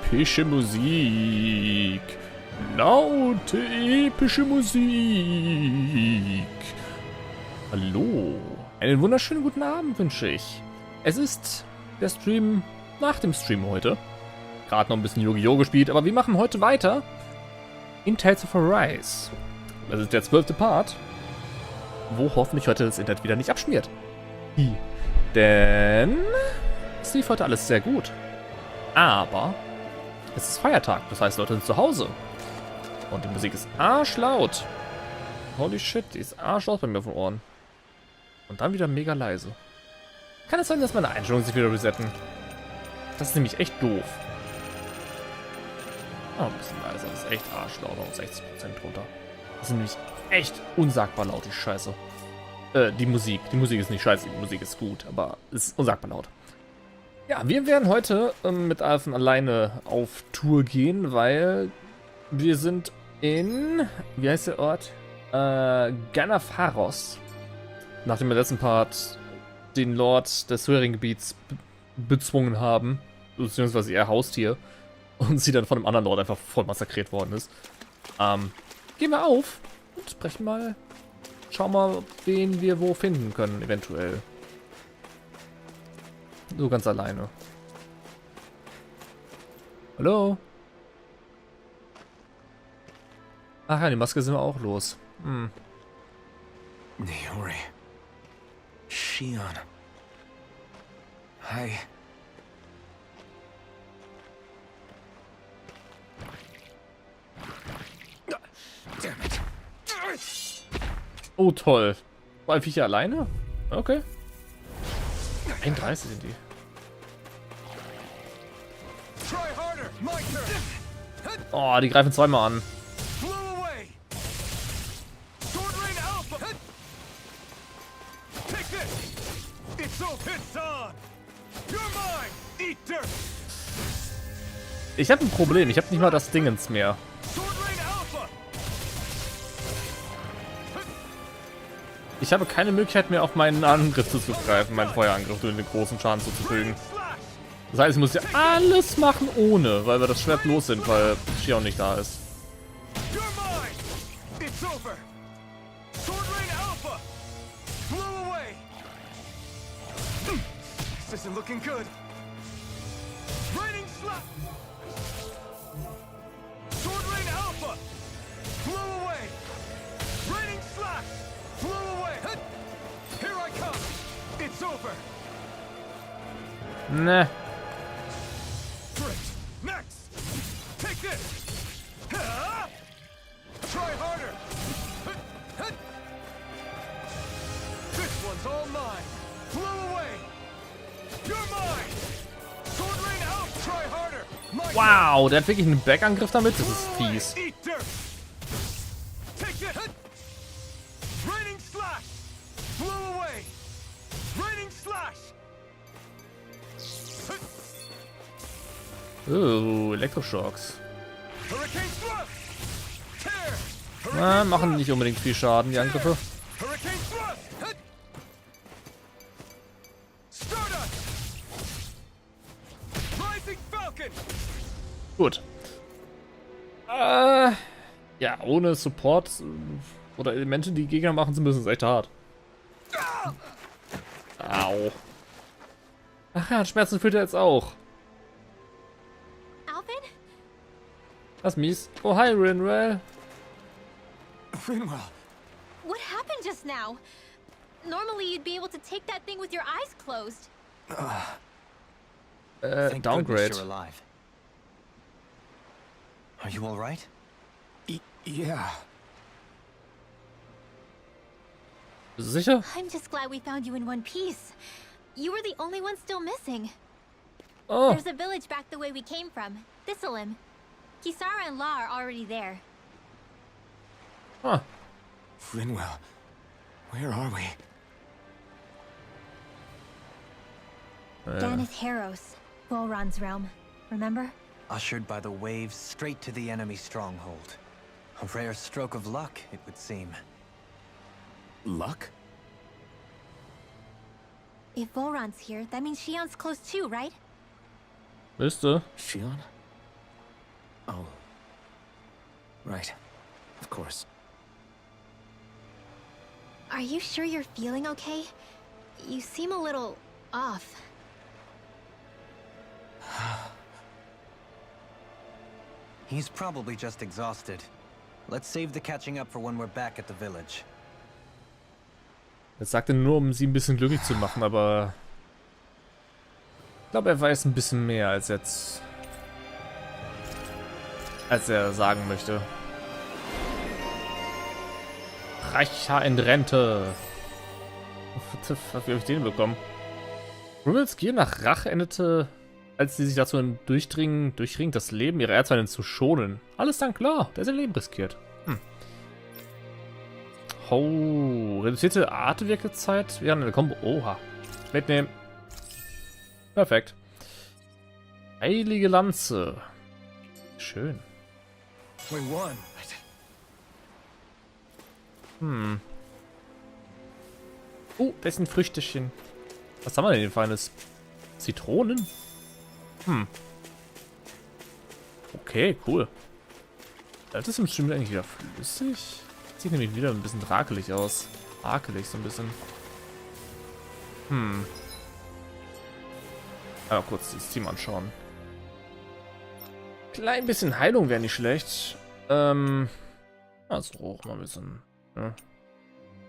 Epische Musik. Laute, epische Musik. Hallo. Einen wunderschönen guten Abend wünsche ich. Es ist der Stream nach dem Stream heute. Gerade noch ein bisschen Yu-Gi-Oh! Gespielt, aber wir machen heute weiter in Tales of Arise. Das ist der 12. Part, wo hoffentlich heute das Internet wieder nicht abschmiert. Denn es lief heute alles sehr gut. Aber es ist Feiertag, das heißt, Leute sind zu Hause. Und die Musik ist arschlaut. Holy shit, die ist arschlaut bei mir auf den Ohren. Und dann wieder mega leise. Kann es sein, dass meine Einstellungen sich wieder resetten? Das ist nämlich echt doof. Oh, ein bisschen leiser, das ist echt arschlaut, auf 60% runter. Das ist nämlich echt unsagbar laut, die Scheiße. Die Musik. Die Musik ist nicht scheiße, die Musik ist gut, aber es ist unsagbar laut. Ja, wir werden heute mit Alphen alleine auf Tour gehen, weil wir sind in, wie heißt der Ort? Ganath Haros. Nach dem letzten Part den Lord des höheren Gebiets bezwungen haben, beziehungsweise ihr Haustier, und sie dann von einem anderen Lord einfach voll massakriert worden ist. Gehen wir auf und sprechen mal. Schauen mal, wen wir wo finden können, eventuell. So ganz alleine. Hallo? Ach ja, die Maske sind wir auch los. Niori. Shion. Hi. Damn it. Oh, toll. War Viecher alleine? Okay. 31 sind die. Oh, die greifen zweimal an. Ich habe ein Problem. Ich habe nicht mal das Dingens mehr. Ich habe keine Möglichkeit mehr, auf meinen Angriff zuzugreifen, meinen Feuerangriff, um den großen Schaden zuzufügen. Das heißt, ich muss ja alles machen ohne, weil wir das Schwert los sind, weil Shion nicht da ist. Ne. Wow, der hat wirklich einen Backangriff damit? Das ist fies. Oh, Elektroschocks. Na, machen nicht unbedingt viel Schaden, die Angriffe. Gut. Ja, ohne Support oder Elemente, die Gegner machen zu müssen, ist echt hart. Au. Ach ja, Schmerzen fühlt er jetzt auch. Das ist mies. Oh, hi, Rinwell. Rinwell. What happened just now? Normally you'd be able to take that thing with your eyes closed. Downgrade. You're alive. Are you all right? Yeah. Bist du sicher? I'm just glad we found you in one piece. You were the only one still missing. Oh. There's a village back the way we came from. Allein. Kisara and La are already there. Huh. Rinwell, where are we? Ganath Haros, Volron's realm. Remember? Ushered by the waves straight to the enemy stronghold. A rare stroke of luck, it would seem. Luck? If Volron's here, that means Shion's close too, right? Müsste. Shion? Oh. Right. Of course. Are you sure you're feeling okay? You seem a little off. He's probably just exhausted. Let's save the catching up for when we're back at the village. Das sagt er nur, um sie ein bisschen glücklich zu machen, aber ich glaube, er weiß ein bisschen mehr als jetzt, als er sagen möchte. Reicher in Rente. Wie habe ich den bekommen? Rimmels Gier nach Rache endete, als sie sich dazu durchringen, das Leben ihrer Erzfeindin zu schonen. Alles dann klar, der sein Leben riskiert. Oh, reduzierte Artewirkezeit während der Kombo. Oha. Mitnehmen. Perfekt. Heilige Lanze. Schön. We won. Oh, da ist ein Früchtechen. Was haben wir denn Feines? Zitronen? Okay, cool. Das ist bestimmt eigentlich wieder flüssig. Sieht nämlich wieder ein bisschen rakelig aus. Rakelig so ein bisschen. Aber kurz das Team anschauen. Klein bisschen Heilung wäre nicht schlecht. Also auch mal ein bisschen. Ja.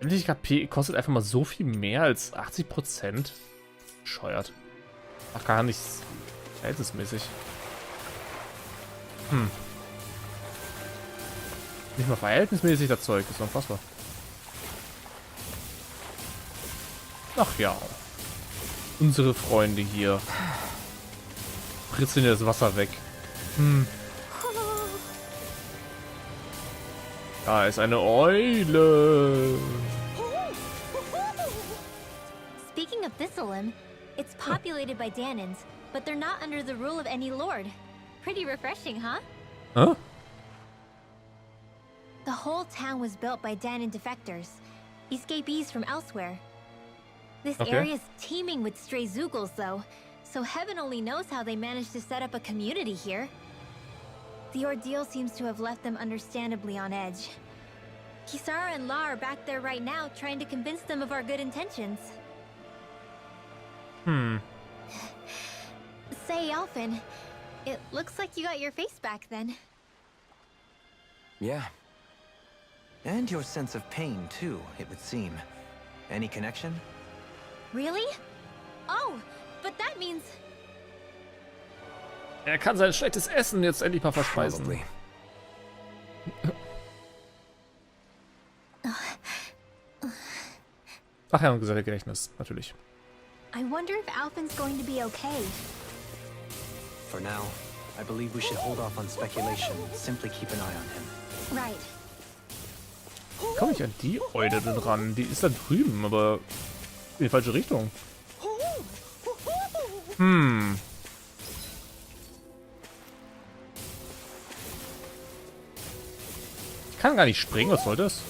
Endlich KP kostet einfach mal so viel mehr als 80%. Bescheuert. Ach, gar nicht verhältnismäßig. Nicht mal verhältnismäßig das Zeug, ist unfassbar. Ach ja. Unsere Freunde hier. Spritzen das Wasser weg. Da ist eine Eule. Speaking of this Allein, it's populated by Danans, but they're not under the rule of any lord. Pretty refreshing, huh? Huh? The whole town was built by Danan defectors, escapees from elsewhere. This area's teeming with stray Zoogles, though, so heaven only knows how they managed to set up a community here. The ordeal seems to have left them understandably on edge. Kisara and La are back there right now, trying to convince them of our good intentions. Say, Alphen, it looks like you got your face back then. Yeah. And your sense of pain, too, it would seem. Any connection? Really? Oh, but that means... Er kann sein schlechtes Essen jetzt endlich mal verspeisen. Probably. Ach ja, und gesagt, Gedächtnis, natürlich. I wonder if Alphen's going to be okay. For now, I believe we should hold off on speculation and simply keep an eye on him. Right. Komme ich an die Eule denn ran? Die ist da drüben, aber in die falsche Richtung. Ich kann gar nicht springen, was soll das?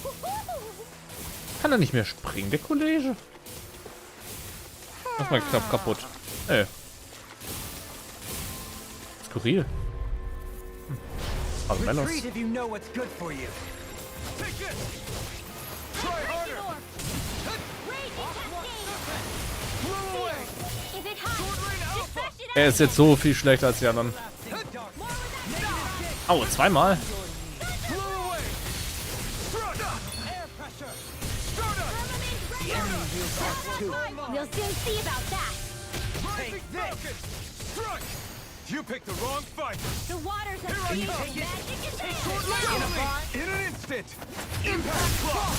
Kann er nicht mehr springen, der Kollege? Mach mal knapp kaputt. Ey. Skurril. Also Melos. Retreat if you know what's good for you. Er ist jetzt so viel schlechter als die anderen. Au, zweimal. We'll soon see about that. You picked the wrong fight. The waters of the magic is In an instant. Impact block.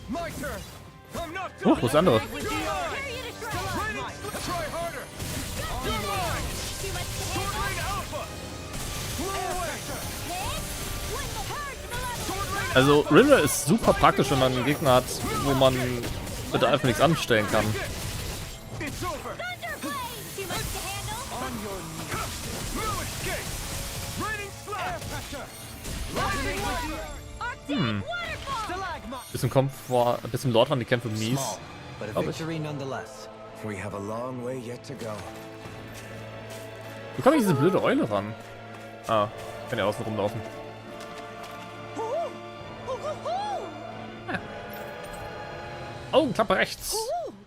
My turn. I'm not done. Wo ist der andere? Try harder. Too much to Sword handle. Rain Alpha. Blow away. Sword Rain Also River ist super praktisch, wenn man einen Gegner hat, wo man bitte einfach nichts anstellen kann. It's over. Thunderblade. Too much to handle. On your knees. No escape. Raining slap. Arctic waterfall. Bisschen Lord waren die Kämpfe mies. Small, but a Glaub ich. victory nonetheless. We have a long way yet to go. Wie komme ich diese blöde Eule ran? Ah, ich kann ja außen rumlaufen. Ah. Augenklappe rechts.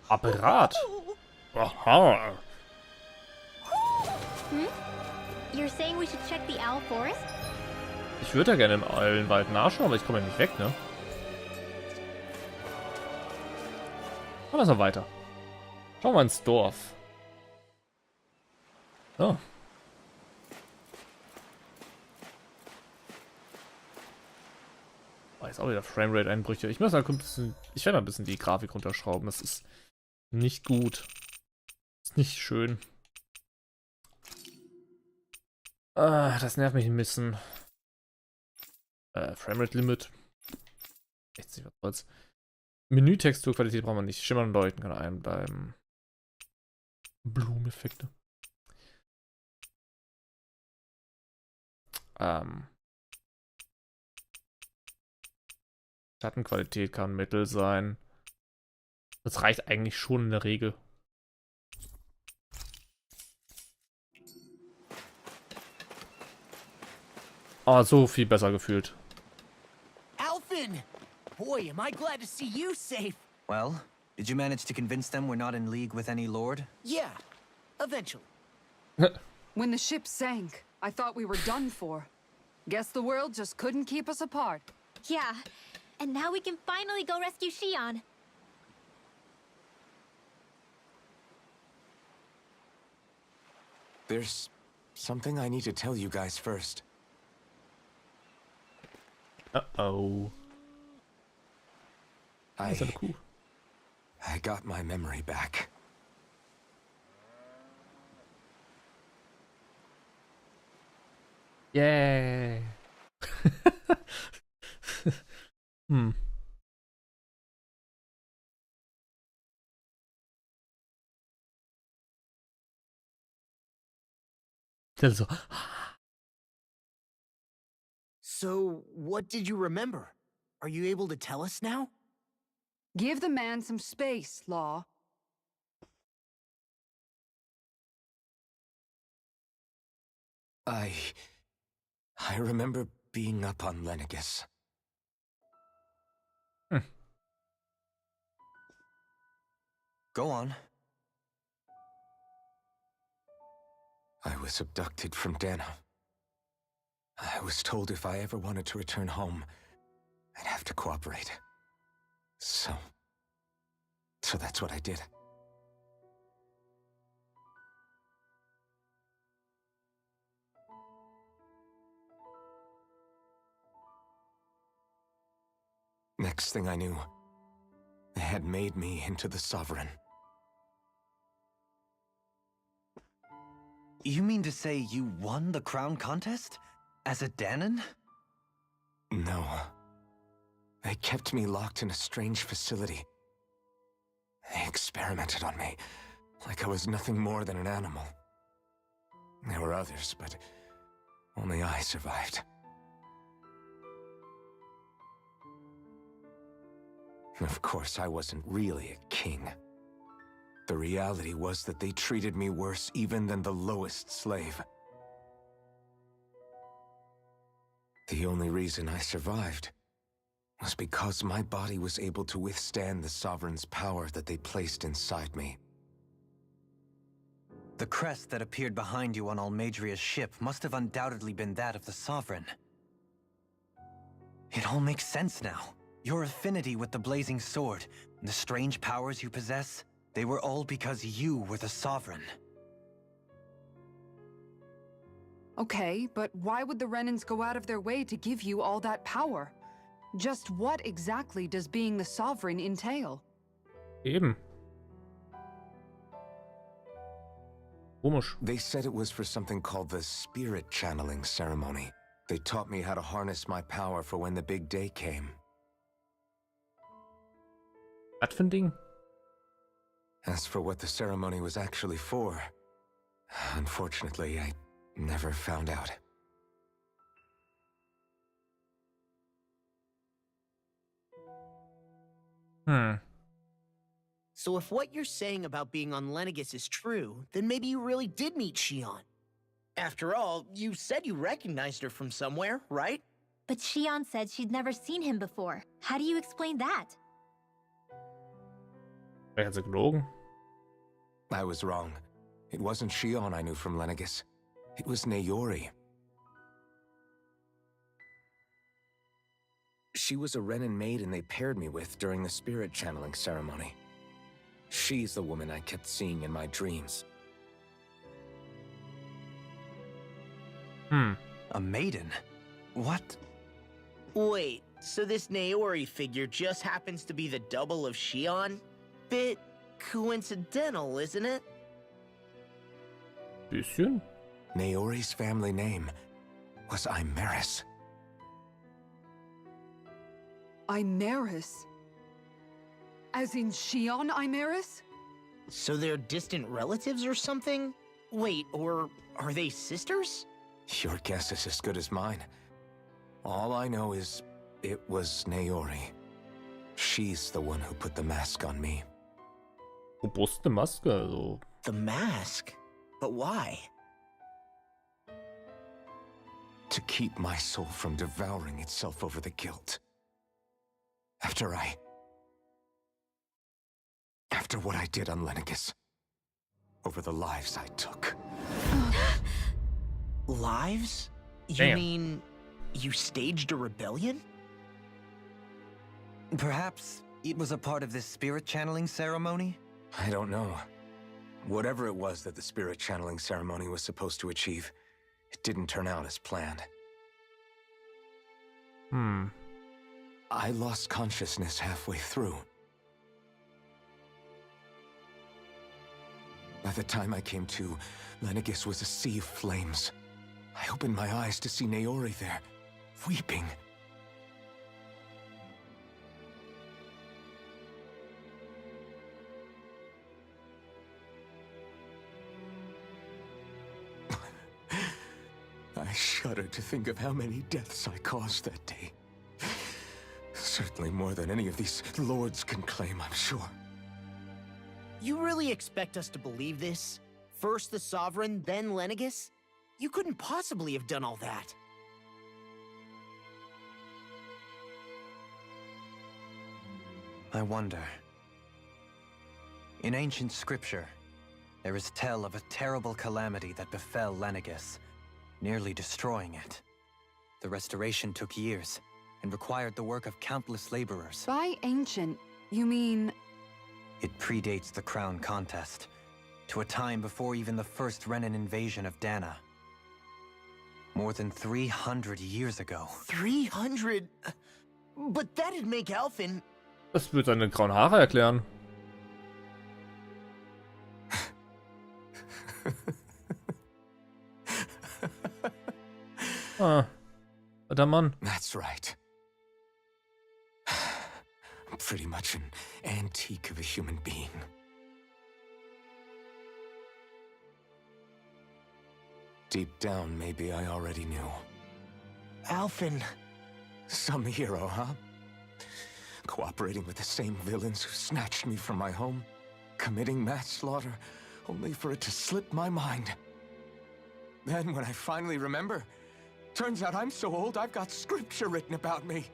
Apparat. Aha. You're saying we should check the owl forest? Ich würde ja gerne im Eulenwald nachschauen, aber ich komme ja nicht weg, ne? Aber lass mal weiter. Schauen wir ins Dorf. So. Oh, jetzt auch wieder Framerate-Einbrüche. Ich muss mal ein bisschen, ich werde mal ein bisschen die Grafik runterschrauben. Das ist nicht gut. Ist nicht schön. Ah, das nervt mich ein bisschen. Framerate-Limit. 60, was soll's. Menü-Texturqualität brauchen wir nicht. Schimmern und Leuchten kann einbleiben. Blumeneffekte. Schattenqualität kann mittel sein. Das reicht eigentlich schon in der Regel. Oh, so viel besser gefühlt. Alphen! Boy, am I glad to see you safe. Well, did you manage to convince them we're not in league with any lord? Yeah, eventually. When the ship sank, I thought we were done for. Guess the world just couldn't keep us apart. Yeah, and now we can finally go rescue Shion. There's something I need to tell you guys first. Uh-oh. Ist eine Kuh. I got my memory back. Yay. Das so. So, what did you remember? Are you able to tell us now? Give the man some space, Law. I remember being up on Lenegus. Go on. I was abducted from Dana. I was told if I ever wanted to return home, I'd have to cooperate. So that's what I did. Next thing I knew, they had made me into the Sovereign. You mean to say you won the crown contest? As a Danon? No. They kept me locked in a strange facility. They experimented on me, like I was nothing more than an animal. There were others, but only I survived. Of course, I wasn't really a king. The reality was that they treated me worse even than the lowest slave. The only reason I survived was because my body was able to withstand the Sovereign's power that they placed inside me. The crest that appeared behind you on Almadria's ship must have undoubtedly been that of the Sovereign. It all makes sense now. Your affinity with the Blazing Sword, and the strange powers you possess, they were all because you were the Sovereign. Okay, but why would the Renans go out of their way to give you all that power? Just what exactly does being the Sovereign entail? Eben. Komisch. They said it was for something called the Spirit Channeling Ceremony. They taught me how to harness my power for when the big day came. Was für ein Ding? As for what the ceremony was actually for, unfortunately, I never found out. So if what you're saying about being on Lenegus is true, then maybe you really did meet Shion. After all, you said you recognized her from somewhere, right? But Shion said she'd never seen him before. How do you explain that? Vielleicht hat sie gelogen. I was wrong. It wasn't Shion I knew from Lenegis. It was Naori. She was a Renin maiden they paired me with during the spirit channeling ceremony. She's the woman I kept seeing in my dreams. A maiden? What? Wait, so this Naori figure just happens to be the double of Shion? Bit coincidental, isn't it? Bisschen. Naori's family name was Imeris. Imeris? As in Shion Imeris? So they're distant relatives or something? Wait, or are they sisters? Your guess is as good as mine. All I know is it was Naori. She's the one who put the mask on me. Robuste Maske, also. The mask? But why? To keep my soul from devouring itself over the guilt. After what I did on Lenegis. Over the lives I took. Lives? You Damn. mean you staged a rebellion? Perhaps it was a part of this spirit channeling ceremony? I don't know. Whatever it was that the spirit channeling ceremony was supposed to achieve, it didn't turn out as planned. I lost consciousness halfway through. By the time I came to, Lenegis was a sea of flames. I opened my eyes to see Naori there, weeping. I shudder to think of how many deaths I caused that day. Certainly more than any of these lords can claim, I'm sure. You really expect us to believe this? First the Sovereign, then Lenegis? You couldn't possibly have done all that. I wonder. In ancient scripture, there is tell of a terrible calamity that befell Lenegis, nearly destroying it. The restoration took years, and required the work of countless laborers. By ancient, you mean... It predates the crown contest, to a time before even the first Renin invasion of Dana. More than 300 years ago. 300? But that'd make Alphen... Das wird seine grauen Haare erklären. Alter Mann. That's right. I'm pretty much an antique of a human being. Deep down, maybe I already knew. Alphen... Some hero, huh? Cooperating with the same villains who snatched me from my home, committing mass slaughter, only for it to slip my mind. Then, when I finally remember, turns out I'm so old I've got scripture written about me.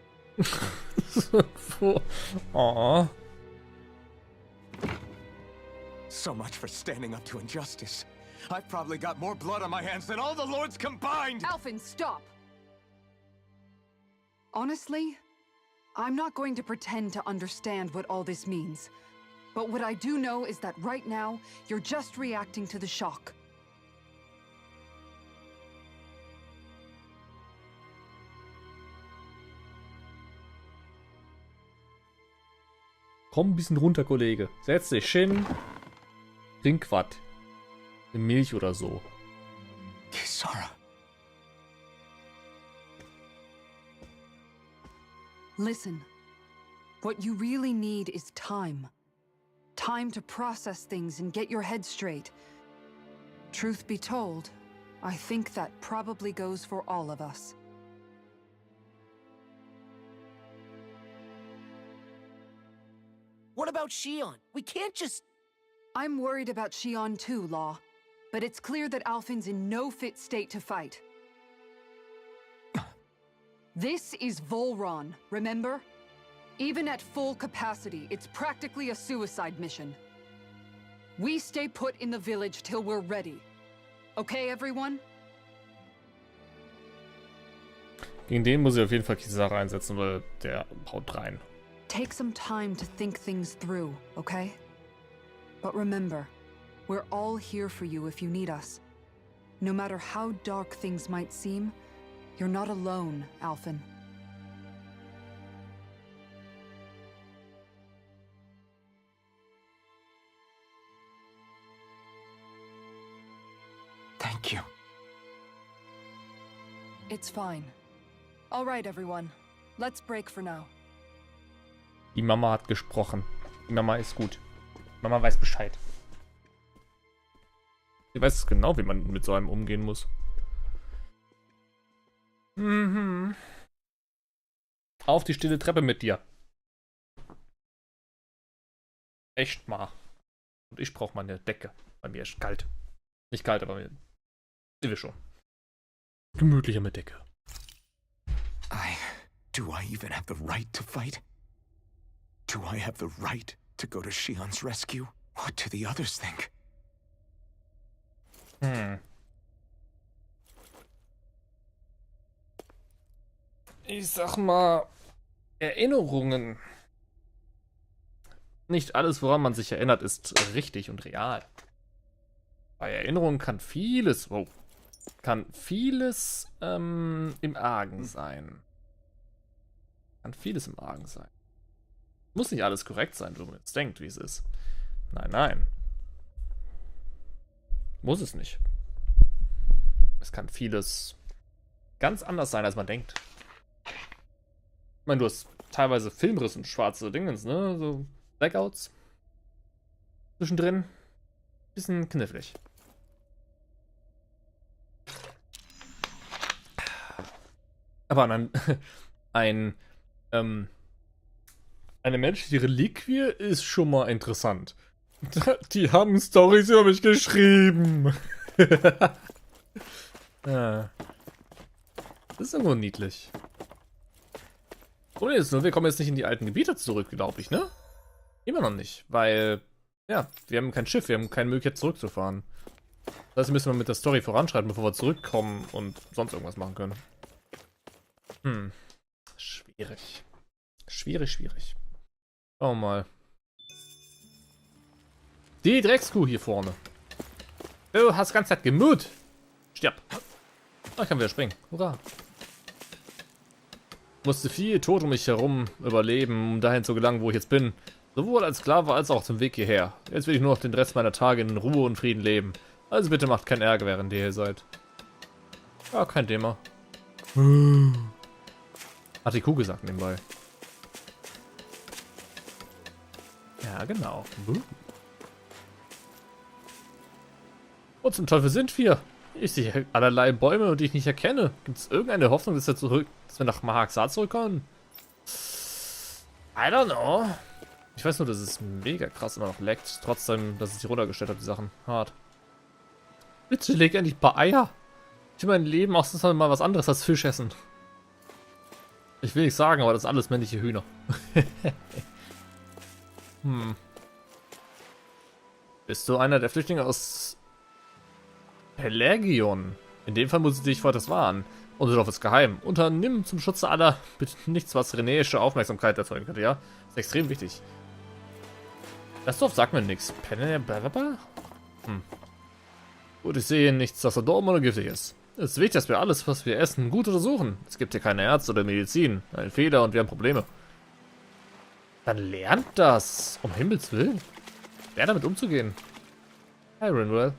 Aww. So much for standing up to injustice. I've probably got more blood on my hands than all the lords combined! Alphen, stop! Honestly, I'm not going to pretend to understand what all this means. But what I do know is that right now, you're just reacting to the shock. Komm ein bisschen runter, Kollege. Setz dich hin. Trink was. Eine Milch oder so. Kisara. Listen, what you really need is time. Time to process things and get your head straight. Truth be told, I think that probably goes for all of us. What about Shion? We can't just... I'm worried about Shion too, Law. but it's clear that Alphen's in no fit state to fight. This is Volron, remember? Even at full capacity, it's practically a suicide mission. We stay put in the village till we're ready. Okay, everyone? Gegen den muss ich auf jeden Fall Kisara einsetzen, weil der haut rein. Take some time to think things through, okay? But remember, we're all here for you if you need us. No matter how dark things might seem, you're not alone, Alphen. Thank you. It's fine. All right, everyone. Let's break for now. Die Mama hat gesprochen. Die Mama ist gut. Mama weiß Bescheid. Sie weiß genau, wie man mit so einem umgehen muss. Mhm. Auf die stille Treppe mit dir. Echt mal. Und ich brauche mal eine Decke. Bei mir ist kalt. Nicht kalt, aber sehen wir schon. Gemütlicher mit Decke. Do I even have the right to fight? Do I have the right to go to Shion's rescue? What do the others think? Ich sag mal, Erinnerungen. Nicht alles, woran man sich erinnert, ist richtig und real. Bei Erinnerungen kann vieles im Argen sein. Muss nicht alles korrekt sein, wo man jetzt denkt, wie es ist. Nein. Muss es nicht. Es kann vieles ganz anders sein, als man denkt. Ich meine, du hast teilweise Filmriss und schwarze Dingens, ne? So Blackouts. Zwischendrin. Bisschen knifflig. Aber eine menschliche Reliquie ist schon mal interessant. Die haben Storys über mich geschrieben. Ja. Das ist irgendwo niedlich. Problem ist nur, wir kommen jetzt nicht in die alten Gebiete zurück, glaube ich, ne? Immer noch nicht, weil, ja, wir haben kein Schiff, wir haben keine Möglichkeit zurückzufahren. Das heißt, wir müssen mit der Story voranschreiten, bevor wir zurückkommen und sonst irgendwas machen können. Schwierig. Schwierig. Schauen wir mal. Die Dreckskuh hier vorne. Du hast die ganze Zeit gemut. Stirb. Oh, ich kann wieder springen. Hurra. Musste viel Tod um mich herum überleben, um dahin zu gelangen, wo ich jetzt bin. Sowohl als Sklave als auch zum Weg hierher. Jetzt will ich nur noch den Rest meiner Tage in Ruhe und Frieden leben. Also bitte macht keinen Ärger, während ihr hier seid. Ja, kein Thema. Hat die Kuh gesagt nebenbei. Ja, genau. Wo zum Teufel sind wir? Ich sehe allerlei Bäume, die ich nicht erkenne. Gibt es irgendeine Hoffnung, dass wir nach Mahaksa zurückkommen? I don't know. Ich weiß nur, dass es mega krass immer noch leckt. Trotzdem, dass ich die runtergestellt habe, die Sachen. Hart. Bitte leg endlich ein paar Eier. Ich will mein Leben ausnahmsweise mal was anderes als Fisch essen. Ich will nicht sagen, aber das sind alles männliche Hühner. Bist du einer der Flüchtlinge aus Pelagion? In dem Fall muss ich dich vor etwas warnen. Unser Dorf ist geheim. Unternimm zum Schutze aller bitte nichts, was renäische Aufmerksamkeit erzeugen könnte, ja? Ist extrem wichtig. Das Dorf sagt mir nichts. Gut, ich sehe nichts, das verdorben oder giftig ist. Es ist wichtig, dass wir alles, was wir essen, gut untersuchen. Es gibt hier keine Ärzte oder Medizin. Ein Fehler und wir haben Probleme. Dann lernt das. Um Himmels Willen. Wer damit umzugehen. Hi, Rinwell.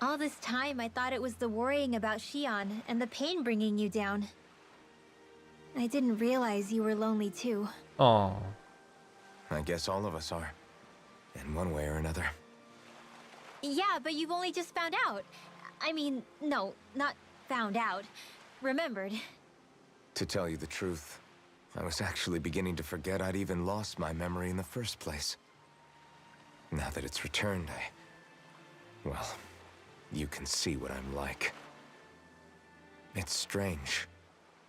All this time, I thought it was the worrying about Shion and the pain bringing you down. I didn't realize you were lonely too. Oh. I guess all of us are. In one way or another. Yeah, but you've only just found out. I mean, no, not found out. Remembered. To tell you the truth, I was actually beginning to forget I'd even lost my memory in the first place. Now that it's returned, well, you can see what I'm like. It's strange.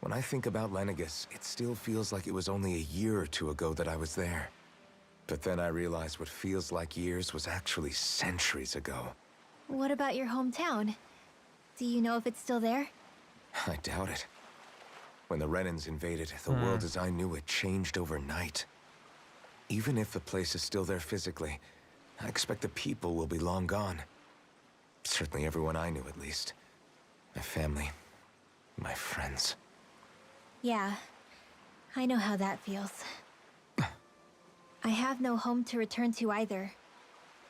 When I think about Lenegis, it still feels like it was only a year or two ago that I was there. But then I realized what feels like years was actually centuries ago. What about your hometown? Do you know if it's still there? I doubt it. When the Renans invaded, the world as I knew it changed overnight. Even if the place is still there physically, I expect the people will be long gone. Certainly everyone I knew, at least. My family, my friends. Yeah, I know how that feels. I have no home to return to either.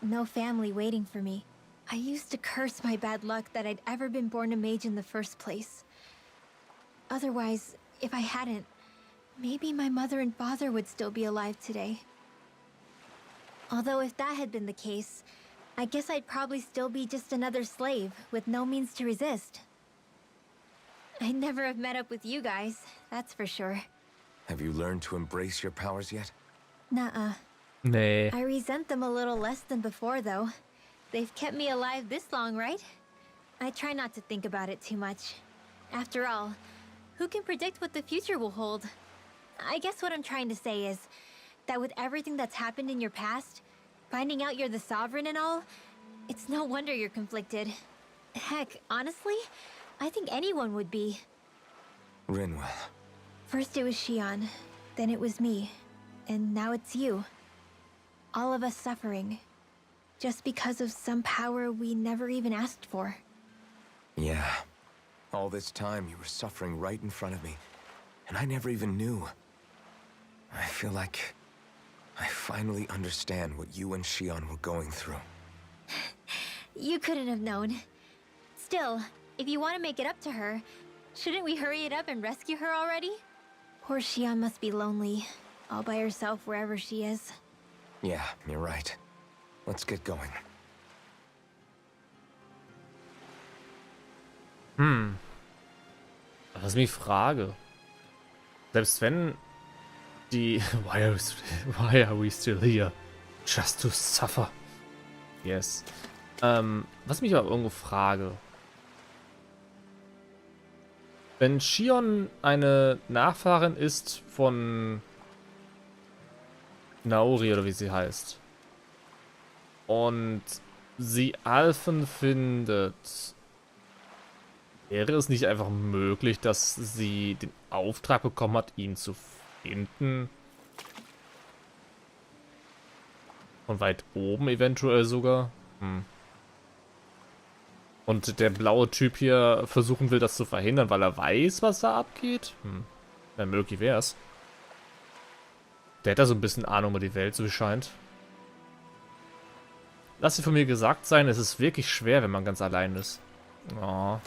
No family waiting for me. I used to curse my bad luck that I'd ever been born a mage in the first place. Otherwise, if I hadn't, maybe my mother and father would still be alive today. Although if that had been the case, I guess I'd probably still be just another slave with no means to resist. I'd never have met up with you guys, that's for sure. Have you learned to embrace your powers yet? Nuh-uh. Nee. I resent them a little less than before, though. They've kept me alive this long, right? I try not to think about it too much. After all, who can predict what the future will hold? I guess what I'm trying to say is that with everything that's happened in your past, finding out you're the sovereign and all, it's no wonder you're conflicted. Heck, honestly, I think anyone would be. Rinwell. First it was Shion, then it was me, and now it's you. All of us suffering, just because of some power we never even asked for. Yeah. All this time you were suffering right in front of me, and I never even knew. I feel like I finally understand what you and Shion were going through. You couldn't have known. Still, if you want to make it up to her, shouldn't we hurry it up and rescue her already? Poor Shion must be lonely, all by herself wherever she is. Yeah, you're right. Let's get going. Was ich mich frage. Selbst wenn die... Why are we still here? Just to suffer. Yes. Was mich aber irgendwo frage. Wenn Shion eine Nachfahrin ist von Naori oder wie sie heißt und sie Alphen findet, wäre es nicht einfach möglich, dass sie den Auftrag bekommen hat, ihn zu finden? Von weit oben eventuell sogar? Und der blaue Typ hier versuchen will, das zu verhindern, weil er weiß, was da abgeht? Ja, möglich wär's. Der hat da so ein bisschen Ahnung über die Welt, so wie scheint. Lass dir von mir gesagt sein, es ist wirklich schwer, wenn man ganz allein ist. Oh.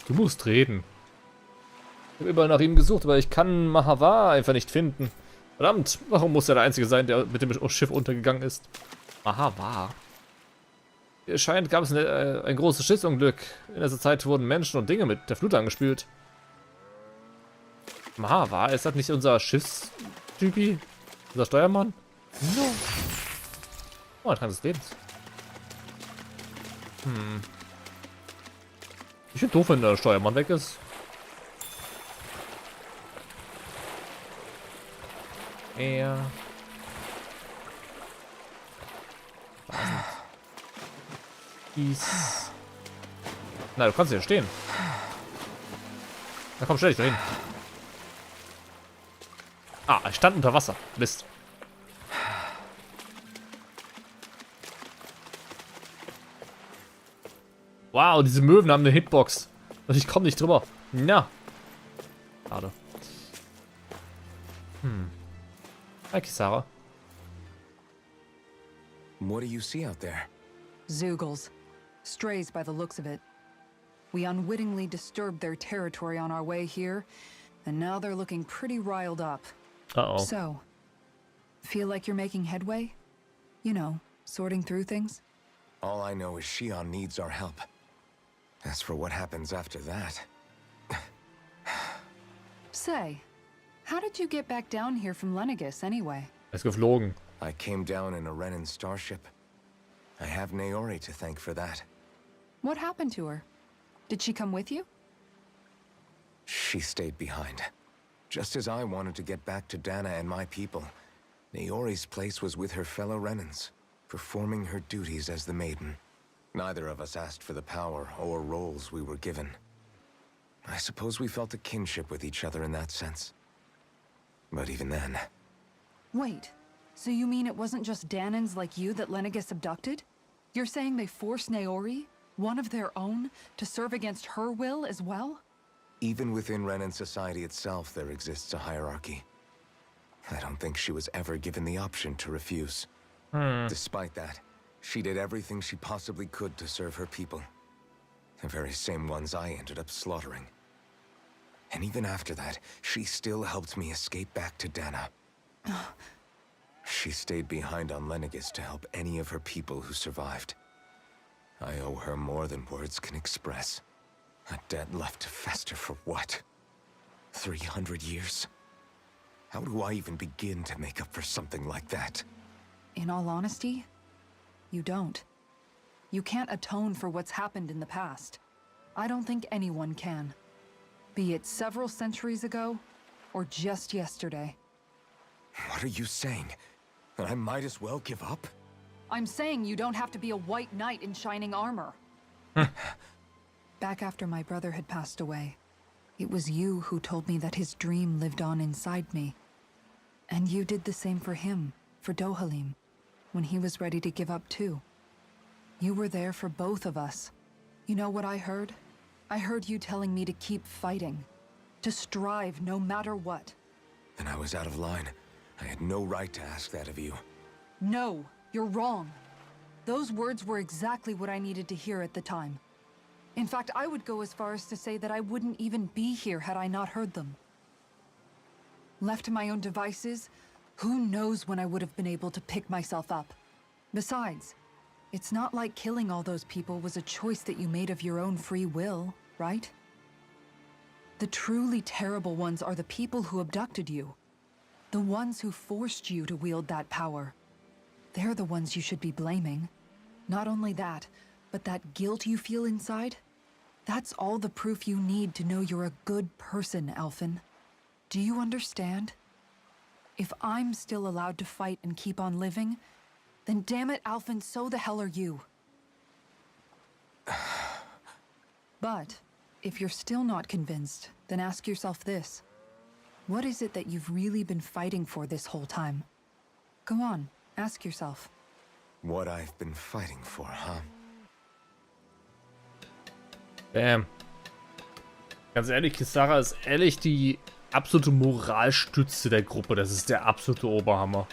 Du musst reden. Ich habe überall nach ihm gesucht, aber ich kann Mahava einfach nicht finden. Verdammt, warum muss er der Einzige sein, der mit dem Schiff untergegangen ist? Mahava. Es scheint, gab es ein großes Schiffsunglück. In dieser Zeit wurden Menschen und Dinge mit der Flut angespült. Mahava, ist das nicht unser Schiffstypi? Unser Steuermann? No. Oh, ein Trank des Lebens. Ich finde doof, wenn der Steuermann weg ist. Er. Na, du kannst hier stehen. Na komm, stell dich da hin. Ah, ich stand unter Wasser. Mist. Wow, diese Möwen haben eine Hitbox. Und ich komme nicht drüber. Na. Schade. Hi, Kisara. What do you see out there? Zeugles. Strays by the looks of it. We unwittingly disturbed their territory on our way here, and now they're looking pretty riled up. Uh-oh. So, feel like you're making headway? You know, sorting through things? All I know is Shion needs our help. As for what happens after that... Say, how did you get back down here from Lenegis anyway? Er ist geflogen. I came down in a Renan starship. I have Naori to thank for that. What happened to her? Did she come with you? She stayed behind. Just as I wanted to get back to Dana and my people, Naori's place was with her fellow Renans, performing her duties as the Maiden. Neither of us asked for the power or roles we were given. I suppose we felt a kinship with each other in that sense. But even then... Wait, so you mean it wasn't just Danans like you that Lenegis abducted? You're saying they forced Naori, one of their own, to serve against her will as well? Even within Renan society itself, there exists a hierarchy. I don't think she was ever given the option to refuse. Despite that, she did everything she possibly could to serve her people. The very same ones I ended up slaughtering. And even after that, she still helped me escape back to Dana. She stayed behind on Lenegis to help any of her people who survived. I owe her more than words can express. A debt left to fester for what? 300 years? How do I even begin to make up for something like that? In all honesty, you don't. You can't atone for what's happened in the past. I don't think anyone can. Be it several centuries ago, or just yesterday. What are you saying? That I might as well give up? I'm saying you don't have to be a white knight in shining armor. Back after my brother had passed away, it was you who told me that his dream lived on inside me. And you did the same for him, for Dohalim, when he was ready to give up too. You were there for both of us. You know what I heard? I heard you telling me to keep fighting, to strive no matter what. Then I was out of line. I had no right to ask that of you. No, you're wrong. Those words were exactly what I needed to hear at the time. In fact, I would go as far as to say that I wouldn't even be here had I not heard them. Left to my own devices, who knows when I would have been able to pick myself up. Besides, it's not like killing all those people was a choice that you made of your own free will, right? The truly terrible ones are the people who abducted you. The ones who forced you to wield that power. They're the ones you should be blaming. Not only that, but that guilt you feel inside, that's all the proof you need to know you're a good person, Alphen. Do you understand? If I'm still allowed to fight and keep on living, then damn it, Alphen, so the hell are you. But if you're still not convinced, then ask yourself this. What is it that you've really been fighting for this whole time? Go on, ask yourself. What I've been fighting for, huh? Bam. Ganz ehrlich, Kisara ist ehrlich die absolute Moralstütze der Gruppe. Das ist der absolute Oberhammer.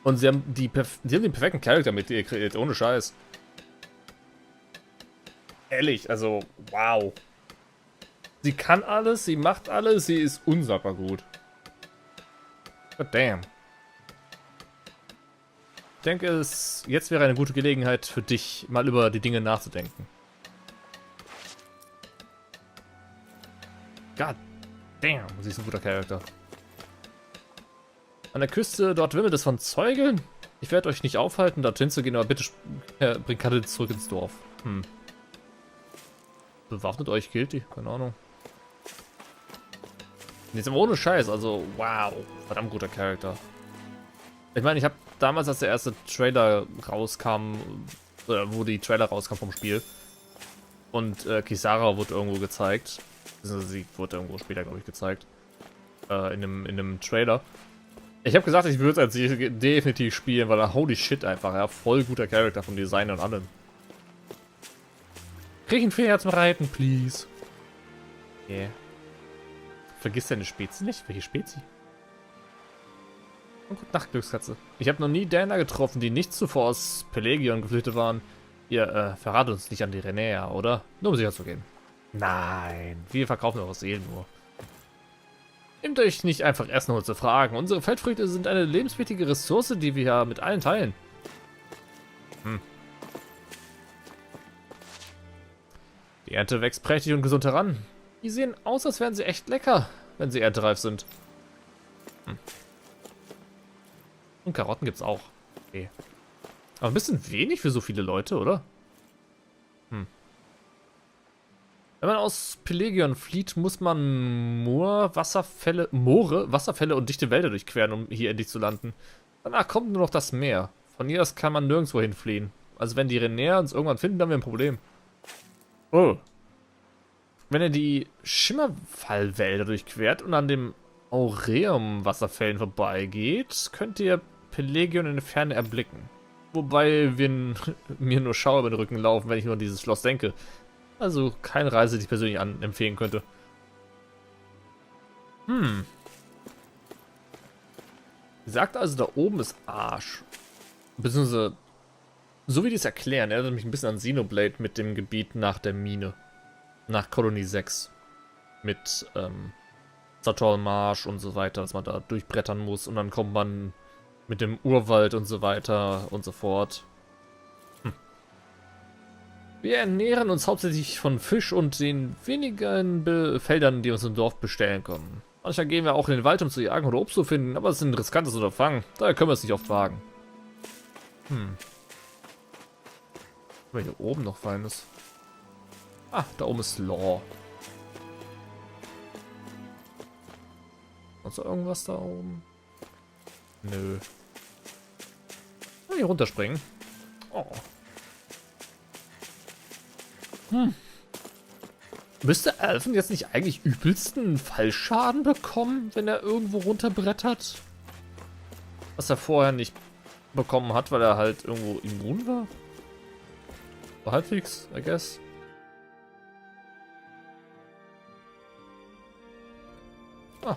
Und sie haben den perfekten Charakter mit ihr kreiert, ohne Scheiß. Ehrlich, also, wow. Sie kann alles, sie macht alles, sie ist unsagbar gut. But damn. Ich denke, jetzt wäre eine gute Gelegenheit für dich, mal über die Dinge nachzudenken. God damn, sie ist ein guter Charakter. An der Küste, dort wimmelt es von Zeugeln. Ich werde euch nicht aufhalten, dorthin zu gehen, aber bitte bringt Kalle zurück ins Dorf. Bewaffnet euch, killt die, keine Ahnung. Jetzt aber ohne Scheiß, also wow, verdammt guter Charakter. Ich meine, ich habe damals, als der erste Trailer rauskam, wo die Trailer rauskam vom Spiel, und Kisara wurde irgendwo gezeigt, sie wurde irgendwo später, glaube ich, gezeigt, in einem Trailer. Ich habe gesagt, ich würde es als definitiv spielen, weil er holy shit einfach, ja, voll guter Charakter vom Design und allem. Krieg ich ein Pferd zum Reiten, please. Yeah. Vergiss deine Spezie nicht. Welche Spezie? Und gute Nacht, Glückskatze. Ich habe noch nie Dana getroffen, die nicht zuvor aus Pelagion geflüchtet waren. Ihr verratet uns nicht an die Renäa, oder? Nur um sicher zu gehen. Nein, wir verkaufen eure Seelen nur. Nehmt euch nicht einfach Essen und zu fragen. Unsere Feldfrüchte sind eine lebenswichtige Ressource, die wir ja mit allen teilen. Die Ernte wächst prächtig und gesund heran. Die sehen aus, als wären sie echt lecker, wenn sie erntereif sind. Und Karotten gibt's auch. Okay. Aber ein bisschen wenig für so viele Leute, oder? Wenn man aus Pelagion flieht, muss man Moore, Wasserfälle und dichte Wälder durchqueren, um hier endlich zu landen. Danach kommt nur noch das Meer. Von hier aus kann man nirgendwo hinfliehen. Also wenn die Renäer uns irgendwann finden, dann haben wir ein Problem. Oh. Wenn ihr die Schimmerfallwälder durchquert und an dem Aureum-Wasserfällen vorbeigeht, könnt ihr Pelagion in der Ferne erblicken. Wobei mir nur Schauer über den Rücken laufen, wenn ich nur an dieses Schloss denke. Also keine Reise, die ich persönlich empfehlen könnte. Sie sagt also, da oben ist Arsch. Beziehungsweise, so wie die es erklären, erinnert mich ein bisschen an Xenoblade mit dem Gebiet nach der Mine. Nach Kolonie 6. Mit Saturnmarsch und so weiter, dass man da durchbrettern muss. Und dann kommt man mit dem Urwald und so weiter und so fort. Wir ernähren uns hauptsächlich von Fisch und den wenigen Feldern, die uns im Dorf bestellen können. Manchmal gehen wir auch in den Wald, um zu jagen oder Obst zu finden, aber es ist ein riskantes Unterfangen. Daher können wir es nicht oft wagen. Was hier oben noch Feines? Ah, da oben ist Law. Sonst noch irgendwas da oben? Nö. Hier runterspringen. Oh. Müsste Alphen jetzt nicht eigentlich übelsten Fallschaden bekommen, wenn er irgendwo runterbrettert? Was er vorher nicht bekommen hat, weil er halt irgendwo immun war? So halbwegs, I guess. Ah,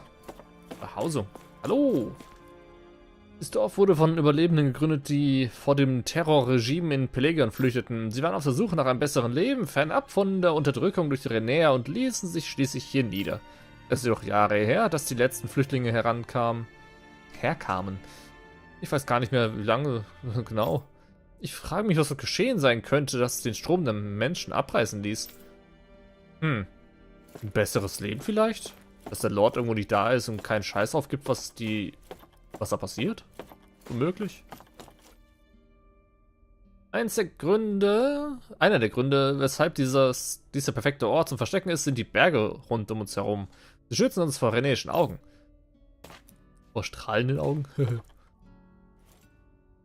Behausung. Hallo! Das Dorf wurde von Überlebenden gegründet, die vor dem Terrorregime in Pelagion flüchteten. Sie waren auf der Suche nach einem besseren Leben, fernab von der Unterdrückung durch die Renäer und ließen sich schließlich hier nieder. Es ist jedoch Jahre her, dass die letzten Flüchtlinge herkamen. Ich weiß gar nicht mehr, wie lange genau. Ich frage mich, was so geschehen sein könnte, dass es den Strom der Menschen abreißen ließ. Ein besseres Leben vielleicht? Dass der Lord irgendwo nicht da ist und keinen Scheiß aufgibt, was da passiert? Unmöglich. Einer der Gründe, weshalb dieser perfekte Ort zum Verstecken ist, sind die Berge rund um uns herum. Sie schützen uns vor renäischen Augen. Vor strahlenden Augen?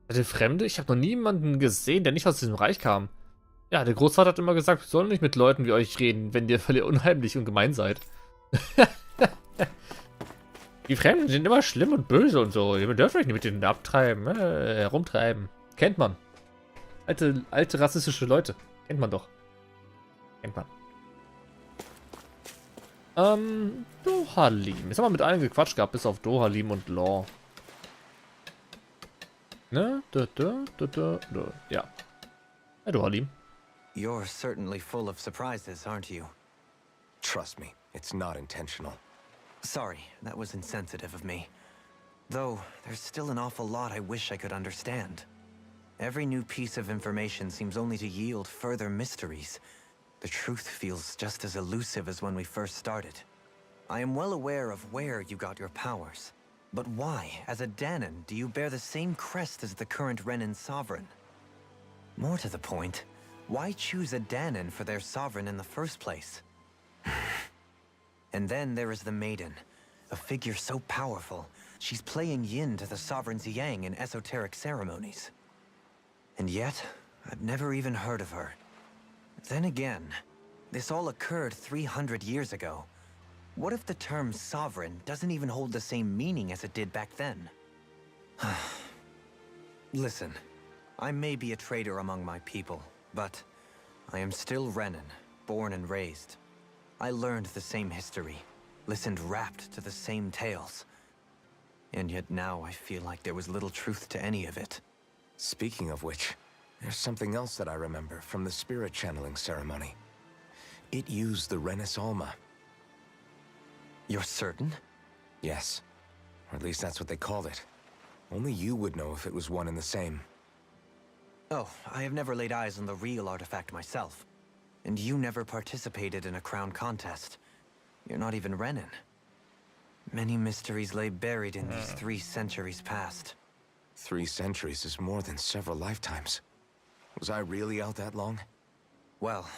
Der Fremde? Ich habe noch niemanden gesehen, der nicht aus diesem Reich kam. Ja, der Großvater hat immer gesagt, wir sollen nicht mit Leuten wie euch reden, wenn ihr völlig unheimlich und gemein seid. Die Fremden sind immer schlimm und böse und so. Ihr dürft euch nicht mit denen herumtreiben. Kennt man. Alte rassistische Leute. Kennt man doch. Kennt man. Dohalim. Jetzt haben wir mit allen gequatscht gehabt, bis auf Dohalim und Law. Ne? Ja. Ja, Dohalim. You're certainly full of surprises, aren't you? Trust me, it's not intentional. Sorry, that was insensitive of me. Though, there's still an awful lot I wish I could understand. Every new piece of information seems only to yield further mysteries. The truth feels just as elusive as when we first started. I am well aware of where you got your powers. But why, as a Danon, do you bear the same crest as the current Renan sovereign? More to the point, why choose a Danon for their sovereign in the first place? And then there is the Maiden, a figure so powerful, she's playing yin to the sovereign's yang in esoteric ceremonies. And yet, I've never even heard of her. Then again, this all occurred 300 years ago. What if the term sovereign doesn't even hold the same meaning as it did back then? Listen, I may be a traitor among my people, but I am still Renan, born and raised. I learned the same history, listened rapt to the same tales. And yet now I feel like there was little truth to any of it. Speaking of which, there's something else that I remember from the spirit channeling ceremony. It used the Renis Alma. You're certain? Yes. Or at least that's what they called it. Only you would know if it was one and the same. Oh, I have never laid eyes on the real artifact myself. And you never participated in a crown contest. You're not even Renan. Many mysteries lay buried in these 3 centuries past. 3 centuries is more than several lifetimes. Was I really out that long? Well,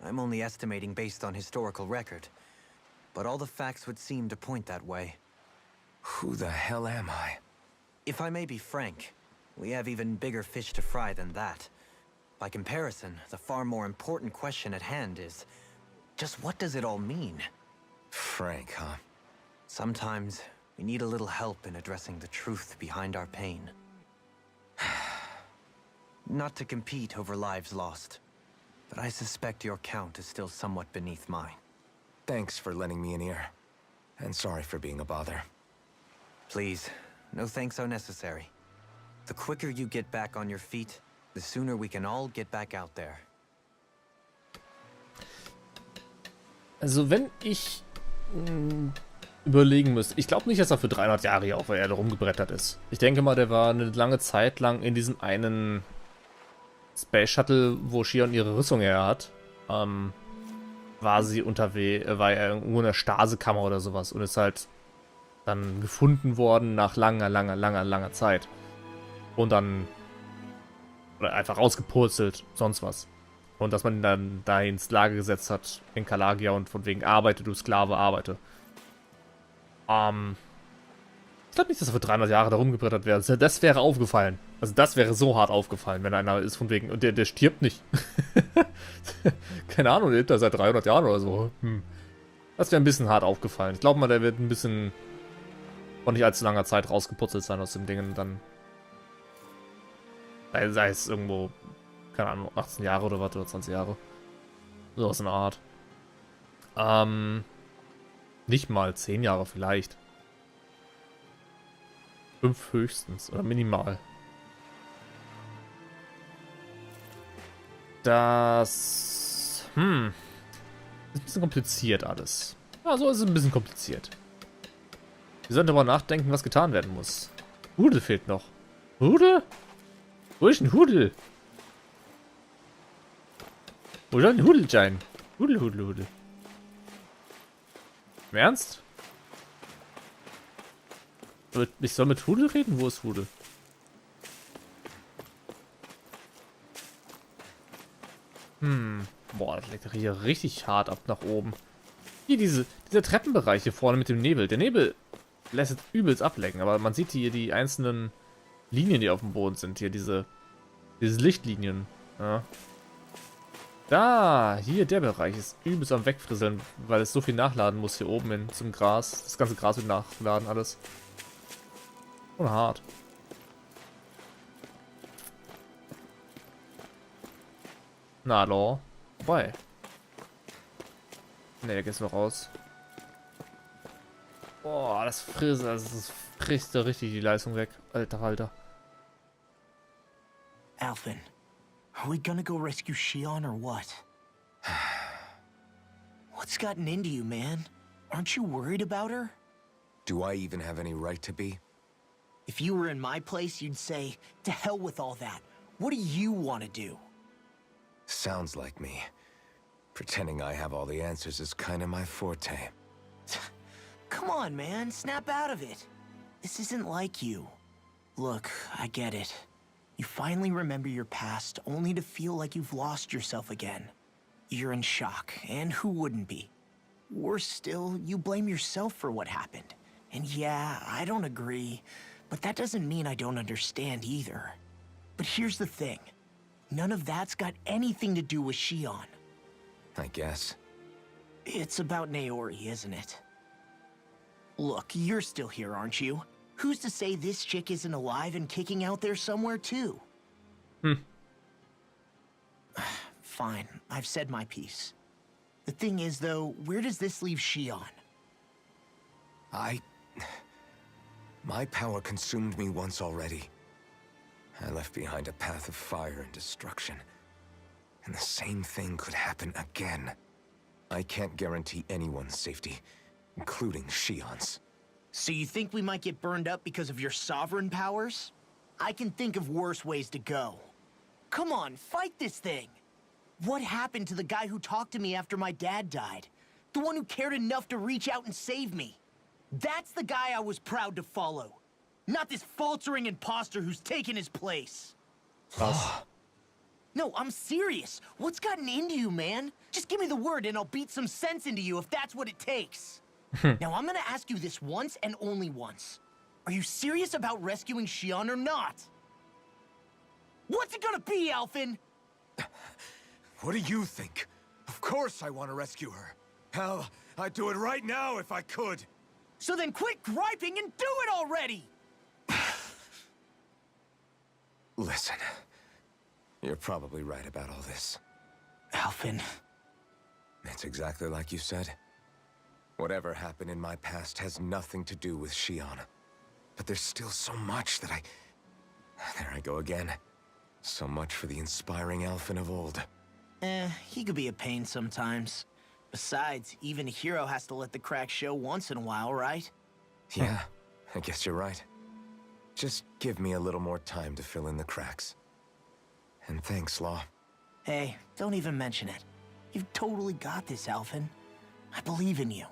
I'm only estimating based on historical record. But all the facts would seem to point that way. Who the hell am I? If I may be frank, we have even bigger fish to fry than that. By comparison, the far more important question at hand is, just what does it all mean? Frank, huh? Sometimes, we need a little help in addressing the truth behind our pain. Not to compete over lives lost, but I suspect your count is still somewhat beneath mine. Thanks for lending me an ear. And sorry for being a bother. Please, no thanks are necessary. The quicker you get back on your feet, the sooner we can all get back out there. Also wenn ich überlegen müsste, ich glaube nicht, dass er für 300 Jahre hier auf der Erde rumgebrettert ist. Ich denke mal, der war eine lange Zeit lang in diesem einen Space Shuttle, wo Shion ihre Rüstung her hat. War sie war er irgendwo in der Stasekammer oder sowas und ist halt dann gefunden worden nach langer Zeit. Und dann oder einfach rausgepurzelt, sonst was. Und dass man ihn dann da ins Lager gesetzt hat in Kalagia und von wegen arbeite, du Sklave, arbeite. Ich glaube nicht, dass er für 300 Jahre da rumgebrettert wäre. Das wäre aufgefallen. Also das wäre so hart aufgefallen, wenn einer ist von wegen... Und der stirbt nicht. Keine Ahnung, der lebt da seit 300 Jahren oder so. Das wäre ein bisschen hart aufgefallen. Ich glaube mal, der wird ein bisschen... Von nicht allzu langer Zeit rausgeputzelt sein aus dem Ding und dann... Sei es irgendwo... Keine Ahnung, 18 Jahre oder was, oder 20 Jahre. So aus einer Art. Nicht mal 10 Jahre vielleicht. 5 höchstens oder minimal. Das... Ist ein bisschen kompliziert alles. Ja, so ist es ein bisschen kompliziert. Wir sollten darüber nachdenken, was getan werden muss. Hudel fehlt noch. Hudel? Wo ist ein Hudel? Wo soll ein Hudel sein? Hudel. Im Ernst? Ich soll mit Hudel reden? Wo ist Hudel? Boah, das legt hier richtig hart ab nach oben. Hier dieser Treppenbereich hier vorne mit dem Nebel. Der Nebel lässt es übelst ablenken, aber man sieht hier die einzelnen Linien, die auf dem Boden sind. Hier diese Lichtlinien. Ja. Da, hier der Bereich ist übelst am Wegfrisseln, weil es so viel nachladen muss hier oben zum Gras. Das ganze Gras wird nachladen, alles. Und hart. Na, hallo. Vorbei. Ne, der geht noch raus. Boah, das frisst da richtig die Leistung weg. Alter. Alvin, are we gonna go rescue Shion or what? What's gotten into you, man? Aren't you worried about her? Do I even have any right to be? If you were in my place, you'd say, to hell with all that. What do you want to do? Sounds like me. Pretending I have all the answers is kind of my forte. Come on, man. Snap out of it. This isn't like you. Look, I get it. You finally remember your past, only to feel like you've lost yourself again. You're in shock, and who wouldn't be? Worse still, you blame yourself for what happened. And yeah, I don't agree, but that doesn't mean I don't understand either. But here's the thing. None of that's got anything to do with Shion. I guess. It's about Naori, isn't it? Look, you're still here, aren't you? Who's to say this chick isn't alive and kicking out there somewhere, too? Fine, I've said my piece. The thing is, though, where does this leave Shion? My power consumed me once already. I left behind a path of fire and destruction. And the same thing could happen again. I can't guarantee anyone's safety, including Shion's. So you think we might get burned up because of your sovereign powers? I can think of worse ways to go. Come on, fight this thing! What happened to the guy who talked to me after my dad died? The one who cared enough to reach out and save me? That's the guy I was proud to follow. Not this faltering imposter who's taken his place. Was? No, I'm serious. What's gotten into you, man? Just give me the word and I'll beat some sense into you if that's what it takes. Now, I'm gonna ask you this once and only once. Are you serious about rescuing Xion or not? What's it gonna be, Alphen? What do you think? Of course I want to rescue her. Hell, I'd do it right now if I could. So then quit griping and do it already! Listen, you're probably right about all this. Alphen. It's exactly like you said. Whatever happened in my past has nothing to do with Xion. But there's still so much that There I go again. So much for the inspiring Alphen of old. He could be a pain sometimes. Besides, even a hero has to let the cracks show once in a while, right? Yeah, I guess you're right. Just give me a little more time to fill in the cracks. And thanks, Law. Hey, don't even mention it. You've totally got this, Alphen. I believe in you.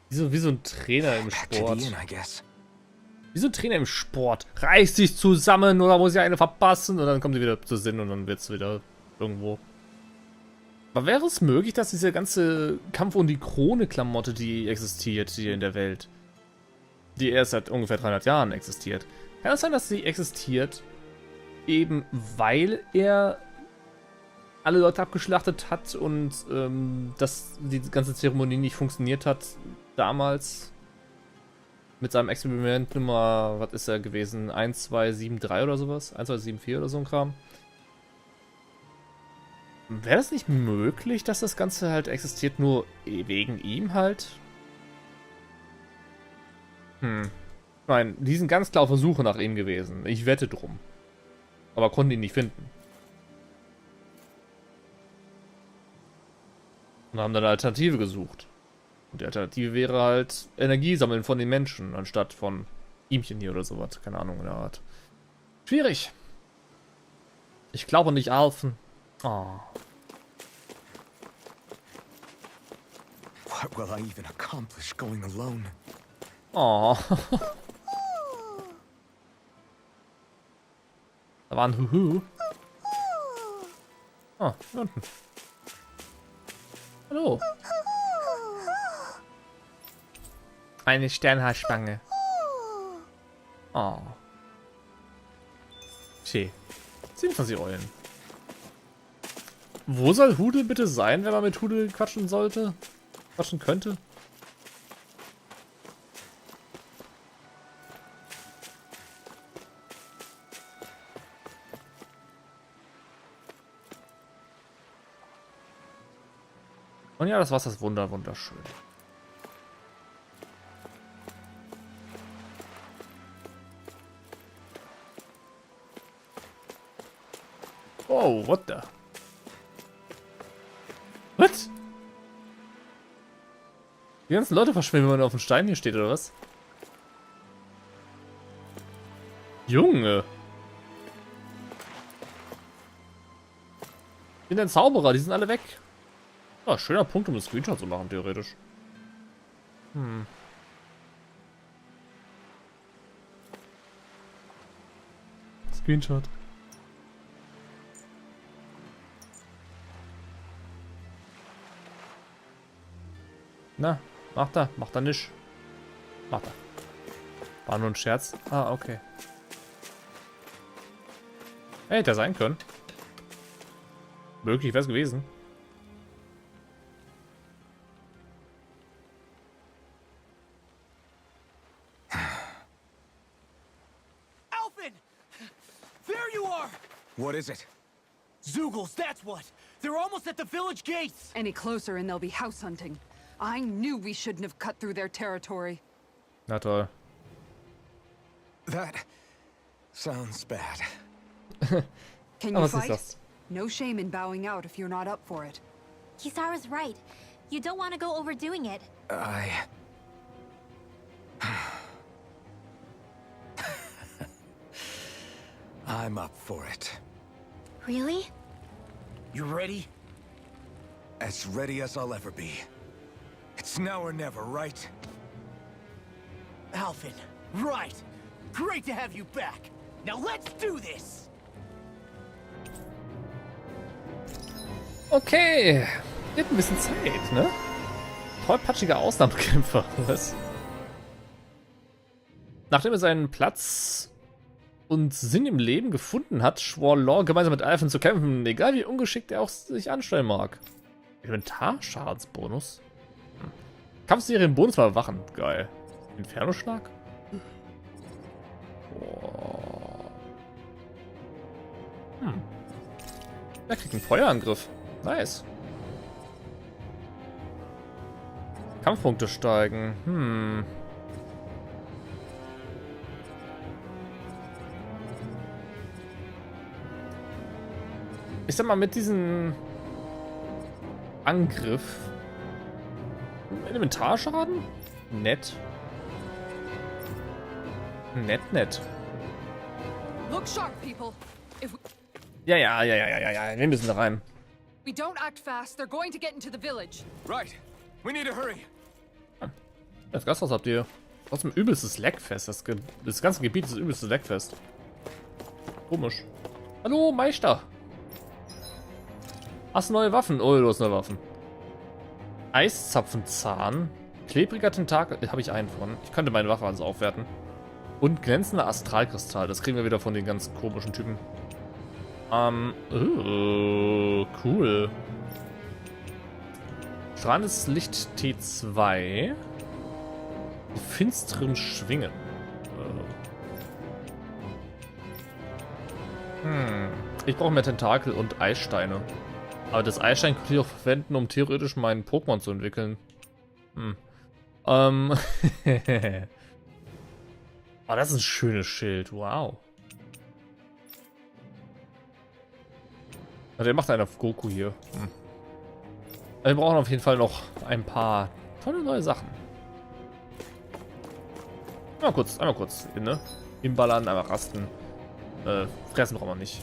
Wie so ein Trainer im Back to Sport. the inn, I guess. Wie so ein Trainer im Sport. Reiß dich zusammen oder muss ich eine verpassen? Und dann kommt sie wieder zu Sinn und dann wird's wieder irgendwo. Aber wäre es möglich, dass diese ganze Kampf- und die Krone-Klamotte, die existiert hier in der Welt, die erst seit ungefähr 300 Jahren existiert, kann es sein, dass sie existiert, eben weil er alle Leute abgeschlachtet hat und dass die ganze Zeremonie nicht funktioniert hat damals mit seinem Experiment Nummer, was ist er gewesen, 1273 oder sowas, 1274 oder so ein Kram. Wäre das nicht möglich, dass das Ganze halt existiert, nur wegen ihm halt? Nein, die sind ganz klar auf der Suche nach ihm gewesen. Ich wette drum. Aber konnten ihn nicht finden. Und haben dann eine Alternative gesucht. Und die Alternative wäre halt Energie sammeln von den Menschen, anstatt von ihmchen hier oder sowas. Keine Ahnung in der Art. Schwierig. Ich glaube nicht Alphen. Oh. What will I even accomplish going alone? Oh. Da war ein Huhu. Oh, hier unten. Hallo. Eine Sternhaarspange. Oh. Schön. 27 Eulen. Wo soll Hudel bitte sein, wenn man mit Hudel quatschen sollte? Quatschen könnte? Und ja, das Wasser ist wunderschön. Oh, what the? Was? Die ganzen Leute verschwimmen, wenn man auf dem Stein hier steht, oder was? Junge! Ich bin ein Zauberer, die sind alle weg. Ja, schöner Punkt, um das Screenshot zu machen, theoretisch. Screenshot. Na, macht er nicht. Macht er. War nur ein Scherz. Ah, okay. Hey, hätte er sein können. Möglich wäre es gewesen. Alphen! There you are! What is it? Zeugles, that's what! They're almost at the village gates! Any closer and they'll be house hunting. I knew we shouldn't have cut through their territory. Na toll. That sounds bad. Can you fight? No shame in bowing out if you're not up for it. Kisara's right. You don't want to go overdoing it. I'm up for it. Really? You ready? As ready as I'll ever be. It's now or never, right? Alvin, right. Great to have you back. Now let's do this. Okay. Wird ein bisschen Zeit, ne? Tollpatschiger Ausnahmekämpfer. Was? Nachdem er seinen Platz und Sinn im Leben gefunden hat, schwor Law gemeinsam mit Alvin zu kämpfen, egal wie ungeschickt er auch sich anstellen mag. Inventarschadensbonus? Kampfserienbonus war Wachen. Geil. Inferno-Schlag? Oh. Er kriegt einen Feuerangriff. Nice. Kampfpunkte steigen. Ich sag mal, mit diesem Angriff. Elementarschaden? Nett. Nett. Look sharp, people. If Ja. Wir müssen da rein. we don't act fast, they're going to get into the village. Right. We need to hurry. Das Gasthaus habt ihr. Trotzdem übelstes Leckfest. Das ganze Gebiet ist übelstes Leckfest. Komisch. Hallo, Meister. Hast du neue Waffen? Oh, du hast neue Waffen. Eiszapfenzahn. Klebriger Tentakel. Habe ich einen von. Ich könnte meine Waffe also aufwerten. Und glänzender Astralkristall. Das kriegen wir wieder von den ganz komischen Typen. Cool. Strahlendes Licht T2. Die finsteren Schwingen. Ich brauche mehr Tentakel und Eissteine. Aber das Eisstein könnte ich auch verwenden, um theoretisch meinen Pokémon zu entwickeln. Oh, das ist ein schönes Schild. Wow. Der macht einen auf Goku hier. Wir brauchen auf jeden Fall noch ein paar tolle neue Sachen. Einmal kurz inne. Hinballern, einmal rasten. Fressen brauchen wir nicht.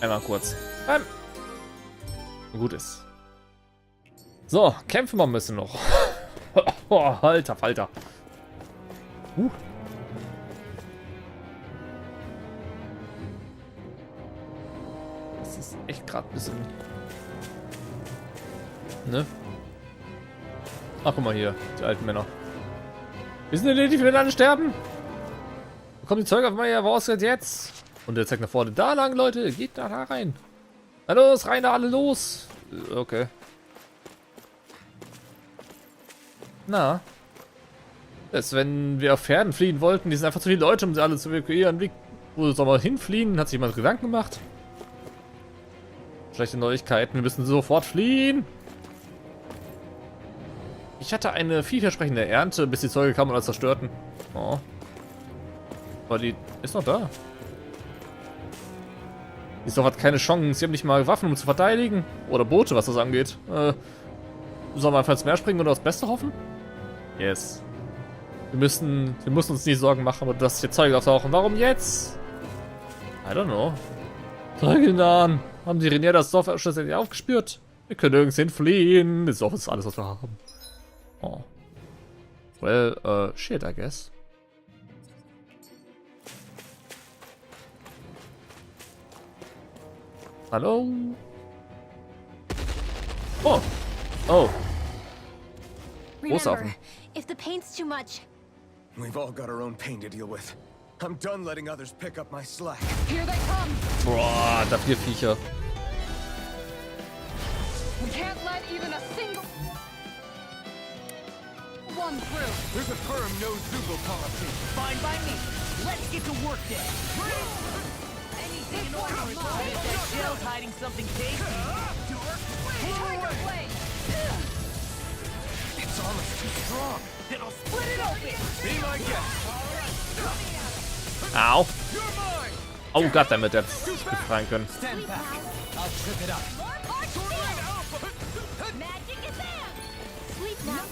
Einmal kurz. Gut ist. So, kämpfen wir ein bisschen noch. Oh, Alter Falter. Das ist echt gerade ein bisschen... Ne? Ach, guck mal hier, die alten Männer. Wir sind erledigt, wir werden alle sterben. Wo kommt die Zeuge auf Meier? Wo ist jetzt? Und der zeigt nach vorne. Da lang, Leute. Geht da rein. Na los, rein da alle los. Okay. Na. Das, wenn wir auf Pferden fliehen wollten, die sind einfach zu viele Leute, um sie alle zu evakuieren. Wo soll man hinfliehen? Hat sich jemand Gedanken gemacht? Schlechte Neuigkeiten. Wir müssen sofort fliehen. Ich hatte eine vielversprechende Ernte, bis die Zeuge kamen und alles zerstörten. Oh. Aber die ist noch da. Die Sof hat keine Chance. Sie haben nicht mal Waffen, um zu verteidigen. Oder Boote, was das angeht. Sollen wir einfach ins Meer springen und aufs Beste hoffen? Yes. Wir müssen uns nie Sorgen machen, aber dass hier Zeuge auftauchen. Warum jetzt? I don't know. Zeuge nahen. Haben die Renier das Dorf schlussendlich aufgespürt? Wir können nirgends hin fliehen. Das Dorf ist alles, was wir haben. Oh. Well, shit, I guess. Hallo? Oh. Oh. Remember, if the pain's too much, We've all got our own pain to deal with. I'm done letting others pick up my slack. Here they come. Boah, da vier Viecher. We can't let even a single one through. There's a firm no-Zoogle policy. Fine by me. Let's get to work then. Anything in order to prevent that shell's hiding something tasty. It's almost too strong. Then I'll split it open. Be my guest. Au. You're mine. Oh Gott, damit jetzt befreien können. Stand back. I'll trip it up. magic is there. Sleep now.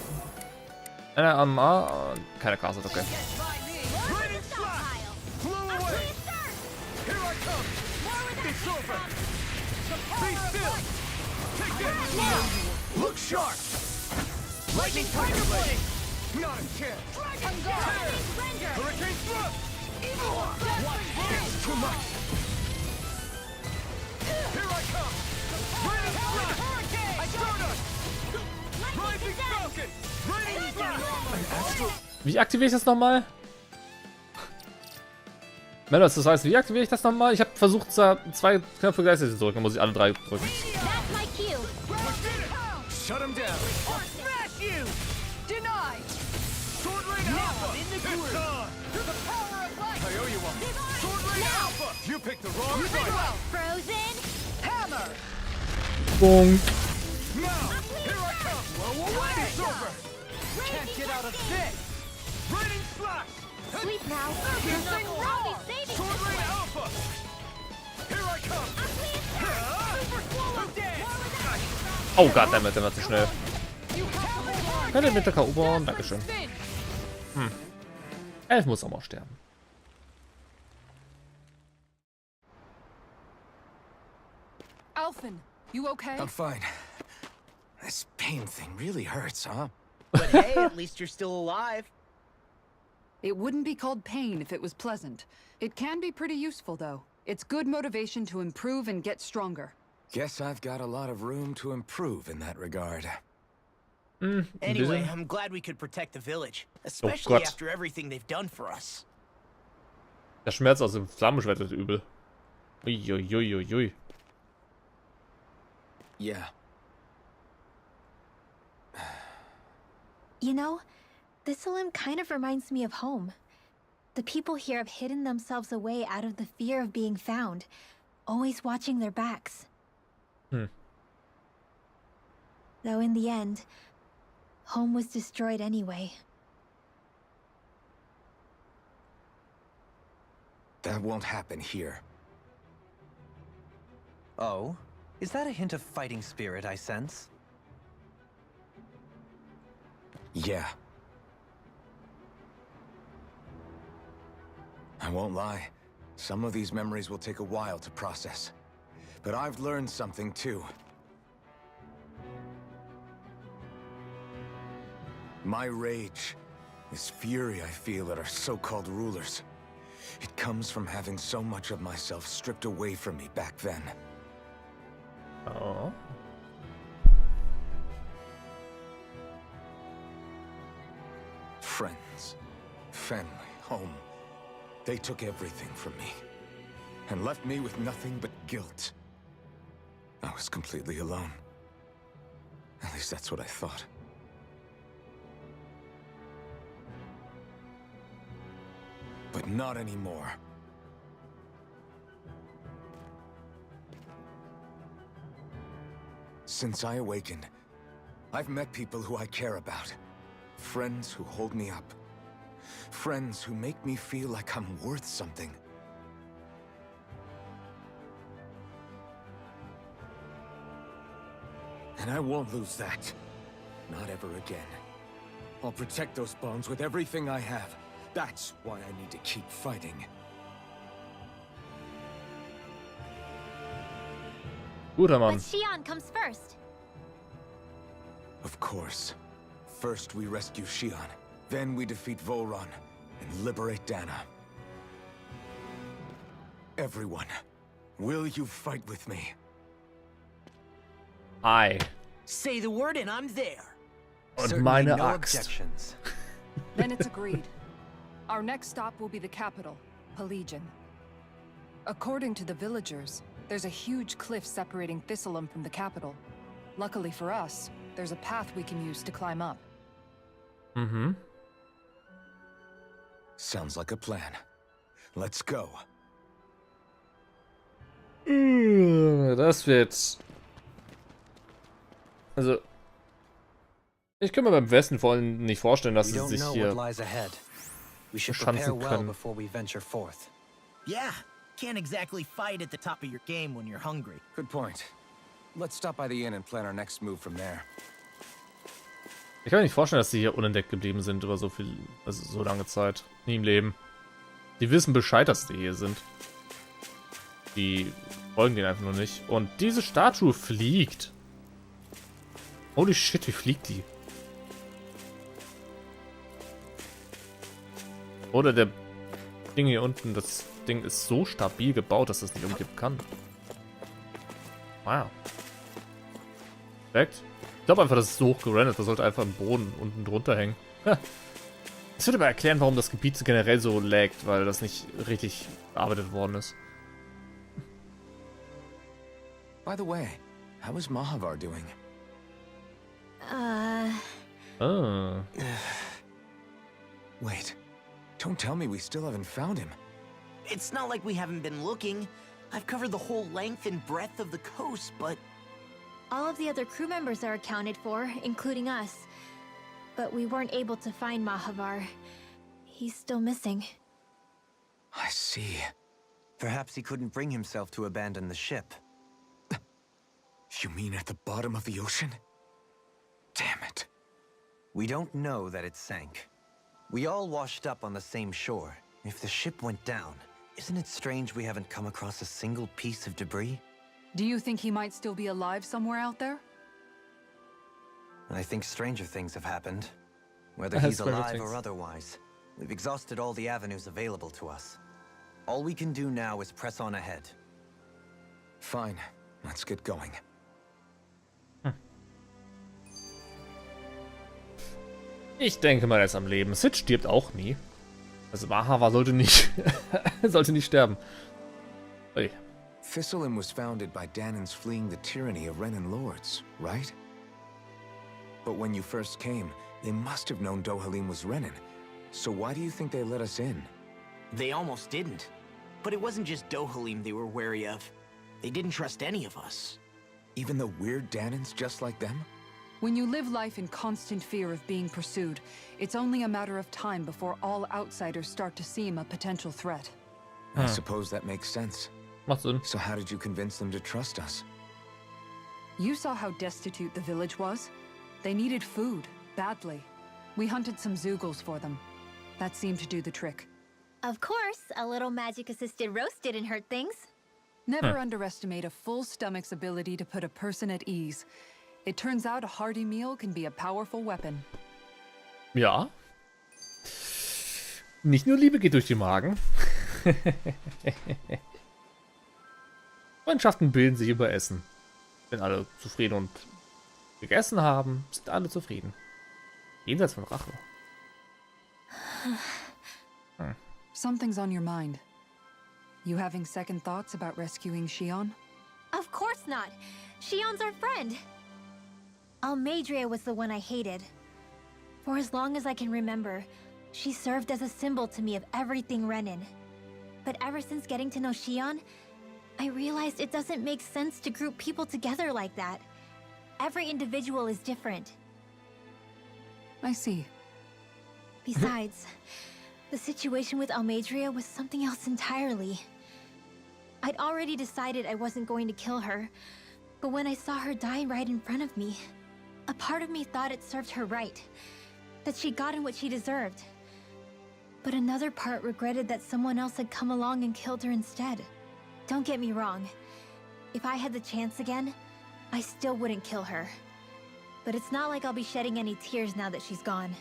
Einer am A. Keine Karte, okay. More with the stockpile. Blow away. Here I come. More with that It's over. The Be power of still. light. Take this. Look sharp. Lightning Tiger Blade! Not a chance! Dragon Guard! Hurricane Thrust! Evil One! It's too much! Here I come! Raining Strike! Hurricane! Stardust! Rising Falcon! Raining Flash! Wie aktiviere ich das nochmal? Melos, das heißt, wie aktiviere ich das nochmal? Ich habe versucht, zwei Knöpfe gleichzeitig zu drücken. Dann muss ich alle drei drücken. That's my cue. Shut him down! Or smash you! Denied! Sword Rain Alpha! It's on! To the power of light! I owe you one! Sword Rain Alpha! You picked the wrong fight! Frozen. Hammer! Boom. Now! Here I come! Whoa, whoa, it's over! Can't get out of this! Raining Slash! Sleep now. You're saying wrong! Sword Rain Alpha! Here I come! Super Swallow Dance! Oh Gott, der war zu schnell. Keine mit der K.O. Dankeschön. Elf muss auch mal sterben. Alphen, you okay? I'm fine. This pain thing really hurts, huh? But hey, at least you're still alive. It wouldn't be called pain if it was pleasant. It can be pretty useful, though. It's good motivation to improve and get stronger. Guess I've got a lot of room to improve in that regard. Anyway, I'm glad we could protect the village, especially Gott. after everything they've done for us. Der Schmerz aus dem Flammenschwert wird übel. Uiuiuiui. Yeah. You know, this Allein kind of reminds me of home. The people here have hidden themselves away out of the fear of being found, always watching their backs. Though in the end, home was destroyed anyway. That won't happen here. Oh? Is that a hint of fighting spirit I sense? Yeah. I won't lie. Some of these memories will take a while to process. But I've learned something too. My rage, this fury I feel at our so-called rulers, it comes from having so much of myself stripped away from me back then. Oh. Friends, family, home. They took everything from me and left me with nothing but guilt. I was completely alone. At least that's what I thought. But not anymore. Since I awakened, I've met people who I care about. Friends who hold me up. Friends who make me feel like I'm worth something. And I won't lose that. Not ever again. I'll protect those bonds with everything I have. That's why I need to keep fighting. Guter But Mann. Xion comes first. Of course. First we rescue Xion. Then we defeat Volron and liberate Dana. Everyone, will you fight with me? Ei. Say the word and I'm there. Und Certainly meine no Axt. objections. Then it's agreed. Our next stop will be the capital, Pelegion. According to the villagers, there's a huge cliff separating Thistleum from the capital. Luckily for us, there's a path we can use to climb up. Mhm. Sounds like a plan. Let's go. Das wird... Also... Ich kann mir beim Westen vor allem nicht vorstellen, dass We sie don't sich know hier... what lies ahead. We should verschanzen prepare well können. before we venture forth. Yeah, can't exactly fight at the top of your game when you're hungry. Good point. Let's stop by the inn and plan our next move from there. Ich kann mir nicht vorstellen, dass sie hier unentdeckt geblieben sind über so viel... Also so lange Zeit. Nie im Leben. Die wissen Bescheid, dass die hier sind. Die folgen denen einfach nur nicht. Und diese Statue fliegt. Holy shit, wie fliegt die? Oder der Ding hier unten, das Ding ist so stabil gebaut, dass das nicht umkippen kann. Wow. Perfekt. Ich glaube einfach, das ist so hoch gerendert, das sollte einfach im Boden unten drunter hängen. Das würde aber erklären, warum das Gebiet generell so laggt, weil das nicht richtig bearbeitet worden ist. By the way, how is Mahavar doing? Ah. Wait, don't tell me we still haven't found him. It's not like we haven't been looking. I've covered the whole length and breadth of the coast, but... All of the other crew members are accounted for, including us. But we weren't able to find Mahavar. He's still missing. I see. Perhaps he couldn't bring himself to abandon the ship. You mean at the bottom of the ocean? Damn it. We don't know that it sank. We all washed up on the same shore. If the ship went down, isn't it strange we haven't come across a single piece of debris? Do you think he might still be alive somewhere out there? I think stranger things have happened. Whether That's he's stranger alive things. or otherwise, we've exhausted all the avenues available to us. All we can do now is press on ahead. Fine, let's get going. Ich denke mal, er ist am Leben. Sid stirbt auch nie. Also Mahavar sollte nicht, sollte nicht sterben. Ui. Thistlein was founded by Danans fleeing the tyranny of Renan lords, right? But when you first came, they must have known Dohalim was Renan. So why do you think they let us in? They almost didn't. But it wasn't just Dohalim they were wary of. They didn't trust any of us. Even the weird Danans just like them? When you live life in constant fear of being pursued, it's only a matter of time before all outsiders start to seem a potential threat. I suppose that makes sense. Macht Sinn. So how did you convince them to trust us? You saw how destitute the village was. They needed food, badly. We hunted some Zeugles for them. That seemed to do the trick. Of course, a little magic-assisted roast didn't hurt things. Never underestimate a full stomach's ability to put a person at ease. It turns out a hearty meal can be a powerful weapon. Ja. Nicht nur Liebe geht durch den Magen. Freundschaften bilden sich über Essen. Wenn alle zufrieden und gegessen haben, sind alle zufrieden. Jenseits von Rache. Something's on your mind. You having second thoughts about rescuing Shion? Of course not. Shion's our friend. Almeidrea was the one I hated. For as long as I can remember, she served as a symbol to me of everything Renan. But ever since getting to know Shion, I realized it doesn't make sense to group people together like that. Every individual is different. I see. Besides, the situation with Almeidrea was something else entirely. I'd already decided I wasn't going to kill her, but when I saw her die right in front of me, a part of me thought it served her right, that she'd gotten what she deserved. But another part regretted that someone else had come along and killed her instead. Don't get me wrong. If I had the chance again, I still wouldn't kill her. But it's not like I'll be shedding any tears now that she's gone.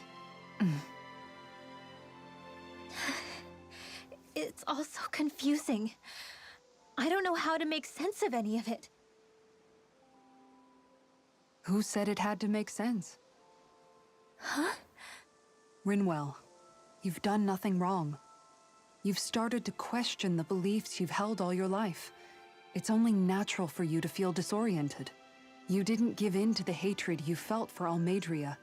It's all so confusing. I don't know how to make sense of any of it. Who said it had to make sense? Huh? Rinwell, you've done nothing wrong. You've started to question the beliefs you've held all your life. It's only natural for you to feel disoriented. You didn't give in to the hatred you felt for Almeidrea.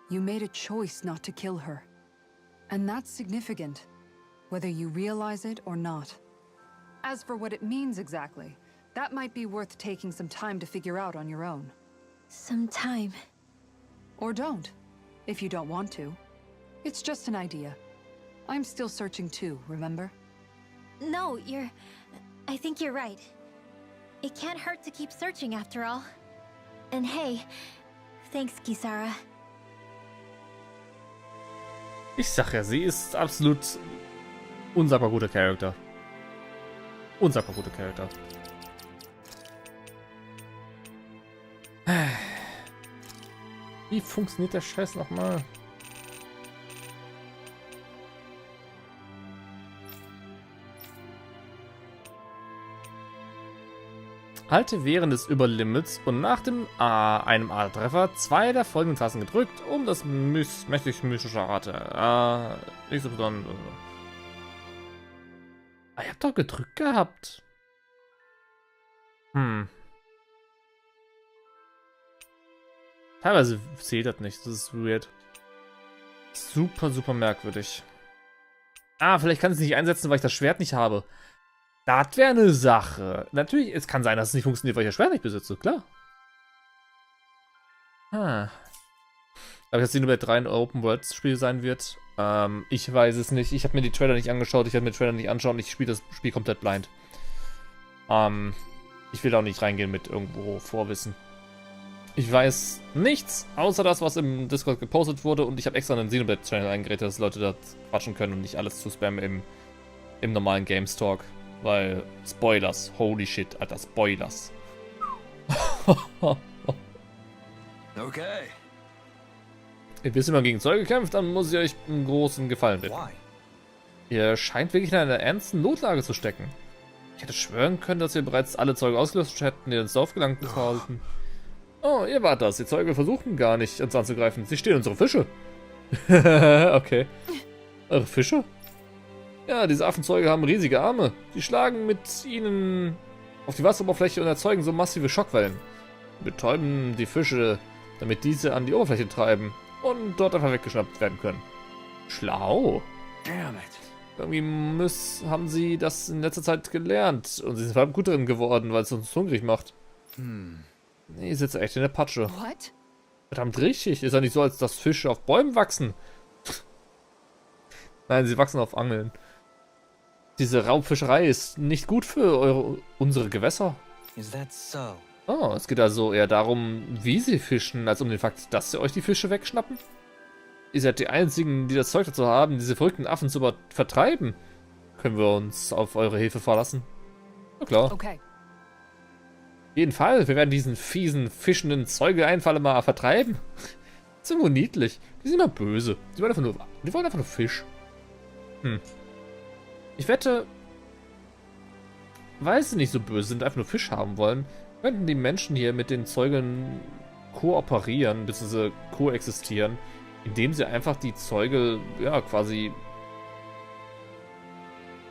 You made a choice not to kill her. And that's significant, whether you realize it or not. As for what it means exactly, that might be worth taking some time to figure out on your own. Some time. Or don't, if you don't want to. It's just an idea. I'm still searching too, remember? No, I think you're right. It can't hurt to keep searching after all. And hey, thanks, Kisara. Ich sag ja, sie ist absolut unsagbar guter Charakter. Unsagbar guter Charakter. Wie funktioniert der Scheiß nochmal? Halte während des Überlimits und nach dem einem A-Treffer 2 der folgenden Tasten gedrückt, um das mächtig mystische Rate. Nicht so besonders. Ich hab doch gedrückt gehabt. Teilweise zählt das nicht. Das ist weird. Super, super merkwürdig. Vielleicht kann ich es nicht einsetzen, weil ich das Schwert nicht habe. Das wäre eine Sache. Natürlich, es kann sein, dass es nicht funktioniert, weil ich das Schwert nicht besitze. Klar. Aber dass Xenoblade 3 ein Open-World-Spiel sein wird, ich weiß es nicht. Ich habe mir die Trailer nicht angeschaut. Ich werde mir die Trailer nicht anschauen. Ich spiele das Spiel komplett blind. Ich will auch nicht reingehen mit irgendwo Vorwissen. Ich weiß nichts, außer das, was im Discord gepostet wurde. Und ich habe extra einen Xenoblade-Channel eingerichtet, dass Leute da quatschen können und nicht alles zu spammen im normalen Games Talk. Weil Spoilers, holy shit, Alter, Spoilers. Okay. Ihr wisst, wenn man gegen Zeuge kämpft, dann muss ich euch einen großen Gefallen bitten. Ihr scheint wirklich in einer ernsten Notlage zu stecken. Ich hätte schwören können, dass wir bereits alle Zeuge ausgelöst hätten, die ins Dorf gelangt sollten. Oh, ihr wart das. Die Zeuge versuchten gar nicht, uns anzugreifen. Sie stehlen unsere Fische. Okay. Eure Fische? Ja, diese Affenzeuge haben riesige Arme. Die schlagen mit ihnen auf die Wasseroberfläche und erzeugen so massive Schockwellen. Wir betäuben die Fische, damit diese an die Oberfläche treiben und dort einfach weggeschnappt werden können. Schlau. Damn it. Irgendwie haben sie das in letzter Zeit gelernt und sie sind vor allem gut drin geworden, weil es uns hungrig macht. Nee, ihr sitzt echt in der Patsche. What? Verdammt richtig. Ist ja nicht so, als dass Fische auf Bäumen wachsen. Nein, sie wachsen auf Angeln. Diese Raubfischerei ist nicht gut für unsere Gewässer. Is that so? Oh, es geht also eher darum, wie sie fischen, als um den Fakt, dass sie euch die Fische wegschnappen. Ihr seid die Einzigen, die das Zeug dazu haben, diese verrückten Affen zu vertreiben. Können wir uns auf eure Hilfe verlassen? Na klar. Okay. Auf jeden Fall, wir werden diesen fiesen, fischenden Zeuge-Einfalle mal vertreiben. Das ist irgendwo niedlich. Die sind immer böse. Die wollen einfach nur Fisch. Ich wette, weil sie nicht so böse sind, einfach nur Fisch haben wollen, könnten die Menschen hier mit den Zeugen kooperieren, bzw. koexistieren, indem sie einfach die Zeuge, ja, quasi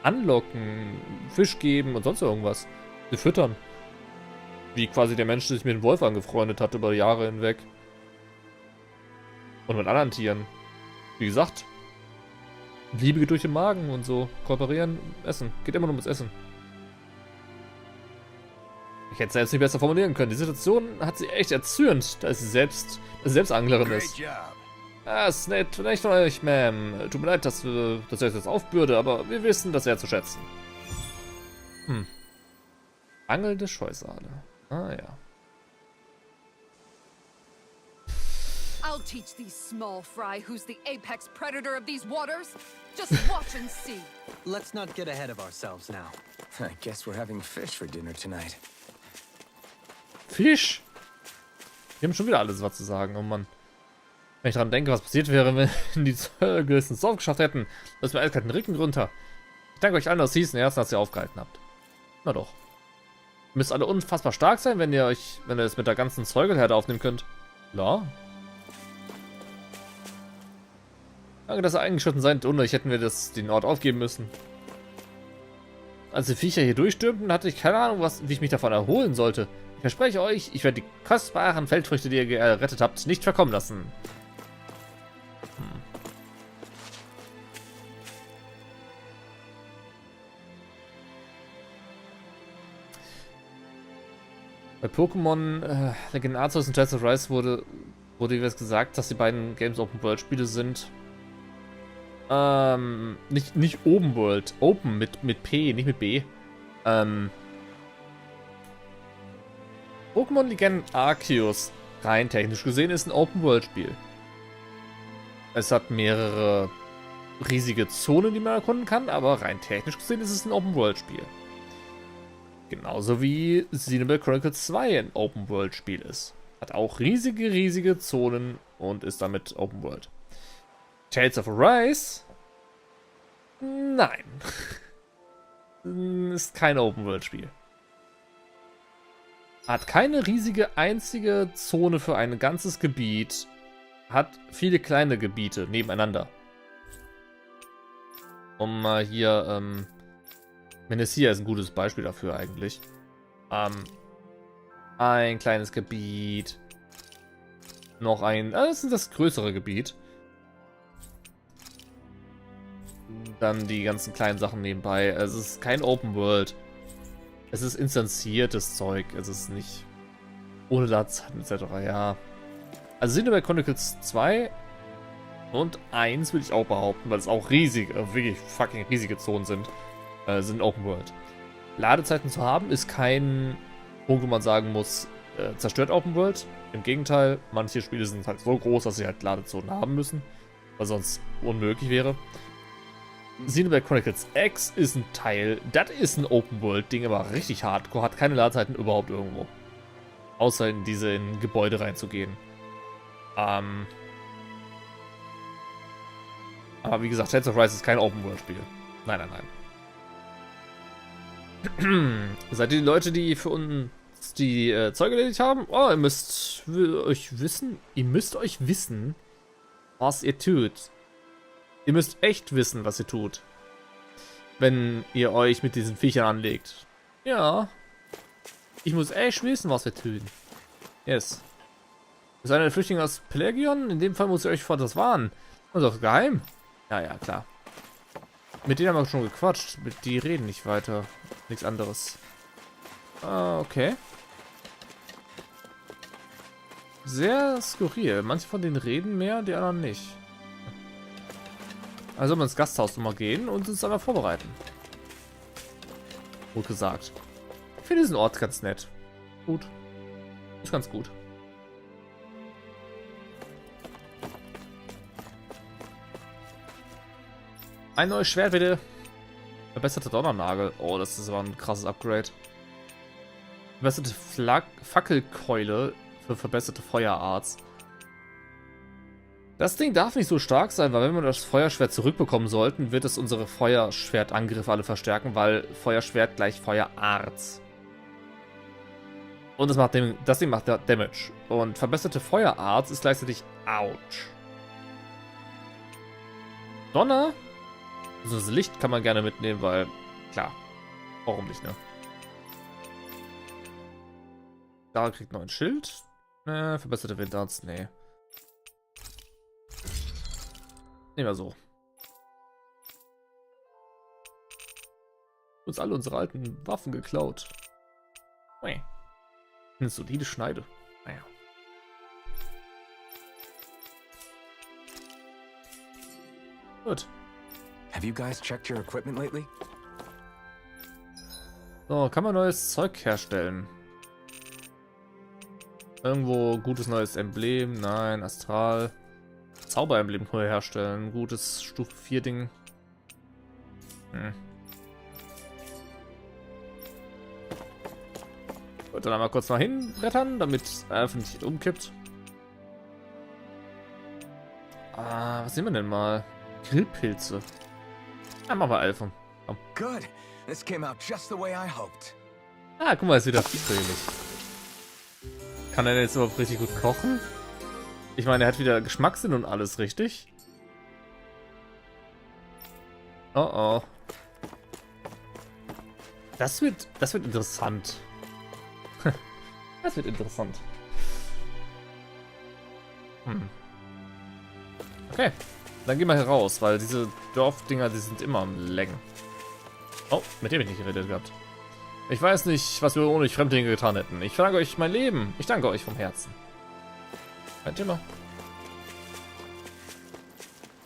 anlocken, Fisch geben und sonst irgendwas. Sie füttern. Wie quasi der Mensch sich mit dem Wolf angefreundet hat über Jahre hinweg. Und mit anderen Tieren. Wie gesagt, Liebe geht durch den Magen und so. Kooperieren, essen. Geht immer nur ums Essen. Ich hätte es selbst nicht besser formulieren können. Die Situation hat sie echt erzürnt, da sie selbst Anglerin ist. Ist nicht von euch, Ma'am. Tut mir leid, dass ich das jetzt aufbürde, aber wir wissen das sehr zu schätzen. Angelnde Scheusale. Ah ja. I'll teach these small fry who's the apex predator of these waters. Just watch and see. Let's not get ahead of ourselves now. I guess we're having fish for dinner tonight. Fisch? Wir haben schon wieder alles was zu sagen, oh Mann. Wenn ich daran denke, was passiert wäre, wenn die Zeuge es ins Dorf geschafft hätten, lass mir eiskalt den Rücken runter. Ich danke euch allen aus tiefstem Herzen, dass ihr aufgehalten habt. Na doch. Ihr müsst alle unfassbar stark sein, wenn ihr es mit der ganzen Zeugelherde aufnehmen könnt. Klar. Danke, dass ihr eingeschritten seid. Ohne euch hätten wir den Ort aufgeben müssen. Als die Viecher hier durchstürmten, hatte ich keine Ahnung, wie ich mich davon erholen sollte. Ich verspreche euch, ich werde die kostbaren Feldfrüchte, die ihr gerettet habt, nicht verkommen lassen. Bei Pokémon Ganath und Tales of Rise wurde wie gesagt, dass die beiden Games Open World Spiele sind. Nicht Open World, Open mit P, nicht mit B. Pokémon Legenden Arceus, rein technisch gesehen, ist ein Open World Spiel. Es hat mehrere riesige Zonen, die man erkunden kann, aber rein technisch gesehen ist es ein Open World Spiel. Genauso wie Xenoblade Chronicles 2 ein Open World Spiel ist. Hat auch riesige Zonen und ist damit Open World. Tales of Arise? Nein. Ist kein Open World Spiel. Hat keine riesige einzige Zone für ein ganzes Gebiet. Hat viele kleine Gebiete nebeneinander. Um mal hier, Menesia ist ein gutes Beispiel dafür eigentlich. Ein kleines Gebiet. Noch ein, das ist das größere Gebiet. Dann die ganzen kleinen Sachen nebenbei. Es ist kein Open World. Es ist instanziertes Zeug. Es ist nicht ohne Ladezeiten etc. Ja. Also Xenoblade Chronicles 2 und 1 würde ich auch behaupten, weil es auch riesig, wirklich fucking riesige Zonen sind Open World. Ladezeiten zu haben ist kein Punkt, wo man sagen muss, zerstört Open World. Im Gegenteil, manche Spiele sind halt so groß, dass sie halt Ladezonen haben müssen, was sonst unmöglich wäre. Xenoblade Chronicles X ist ein Teil, das ist ein Open-World-Ding, aber richtig hardcore, hat keine Ladezeiten überhaupt irgendwo. Außer in in Gebäude reinzugehen. Aber wie gesagt, Tales of Rise ist kein Open-World-Spiel. Nein, nein, nein. Seid ihr die Leute, die für uns die Zeuge erledigt haben? Oh, ihr müsst euch wissen, was ihr tut. Ihr müsst echt wissen, was ihr tut. Wenn ihr euch mit diesen Viechern anlegt. Ja. Ich muss echt wissen, was wir tun. Yes. Ihr seid eine Flüchtlinge aus Pelagion? In dem Fall muss ihr euch vor das warnen. Und das ist geheim. Ja, ja, klar. Mit denen haben wir schon gequatscht. Die reden nicht weiter. Nichts anderes. Okay. Sehr skurril. Manche von denen reden mehr, die anderen nicht. Also wir ins Gasthaus nochmal gehen und uns einmal vorbereiten. Gut gesagt. Ich finde diesen Ort ganz nett. Gut. Ist ganz gut. Ein neues Schwert bitte. Verbesserte Donnernagel. Oh, das ist aber ein krasses Upgrade. Verbesserte Fackelkeule für verbesserte Feuerarts. Das Ding darf nicht so stark sein, weil wenn wir das Feuerschwert zurückbekommen sollten, wird es unsere Feuerschwertangriffe alle verstärken, weil Feuerschwert gleich Feuerarts. Und das Ding macht Damage. Und verbesserte Feuerarts ist gleichzeitig Ouch. Donner? Also das Licht kann man gerne mitnehmen, weil, klar, warum nicht, ne? Da kriegt noch ein Schild. Verbesserte Windarts, nee. Nehmen wir so. Uns alle unsere alten Waffen geklaut. Eine solide Schneide. Naja. Gut. Have you guys checked your equipment lately? So, kann man neues Zeug herstellen? Irgendwo gutes neues Emblem? Nein, Astral. Zauberemblem neu herstellen. Gutes Stufe 4 Ding. Gut, dann einmal kurz mal hinbrettern, damit einfach nicht umkippt. Was nehmen wir denn mal? Grillpilze. Ja, machen wir Elfen. Komm. Good. This came out just the way I hoped. Guck mal, ist wieder fröhlich. Kann er denn jetzt überhaupt richtig gut kochen? Ich meine, er hat wieder Geschmackssinn und alles, richtig? Oh oh. Das wird interessant. Das wird interessant. Okay, dann gehen wir hier raus, weil diese Dorfdinger, die sind immer am Längen. Oh, mit dem ich nicht geredet gehabt. Ich weiß nicht, was wir ohne Fremdlinge getan hätten. Ich frage euch mein Leben. Ich danke euch vom Herzen. Kein Thema.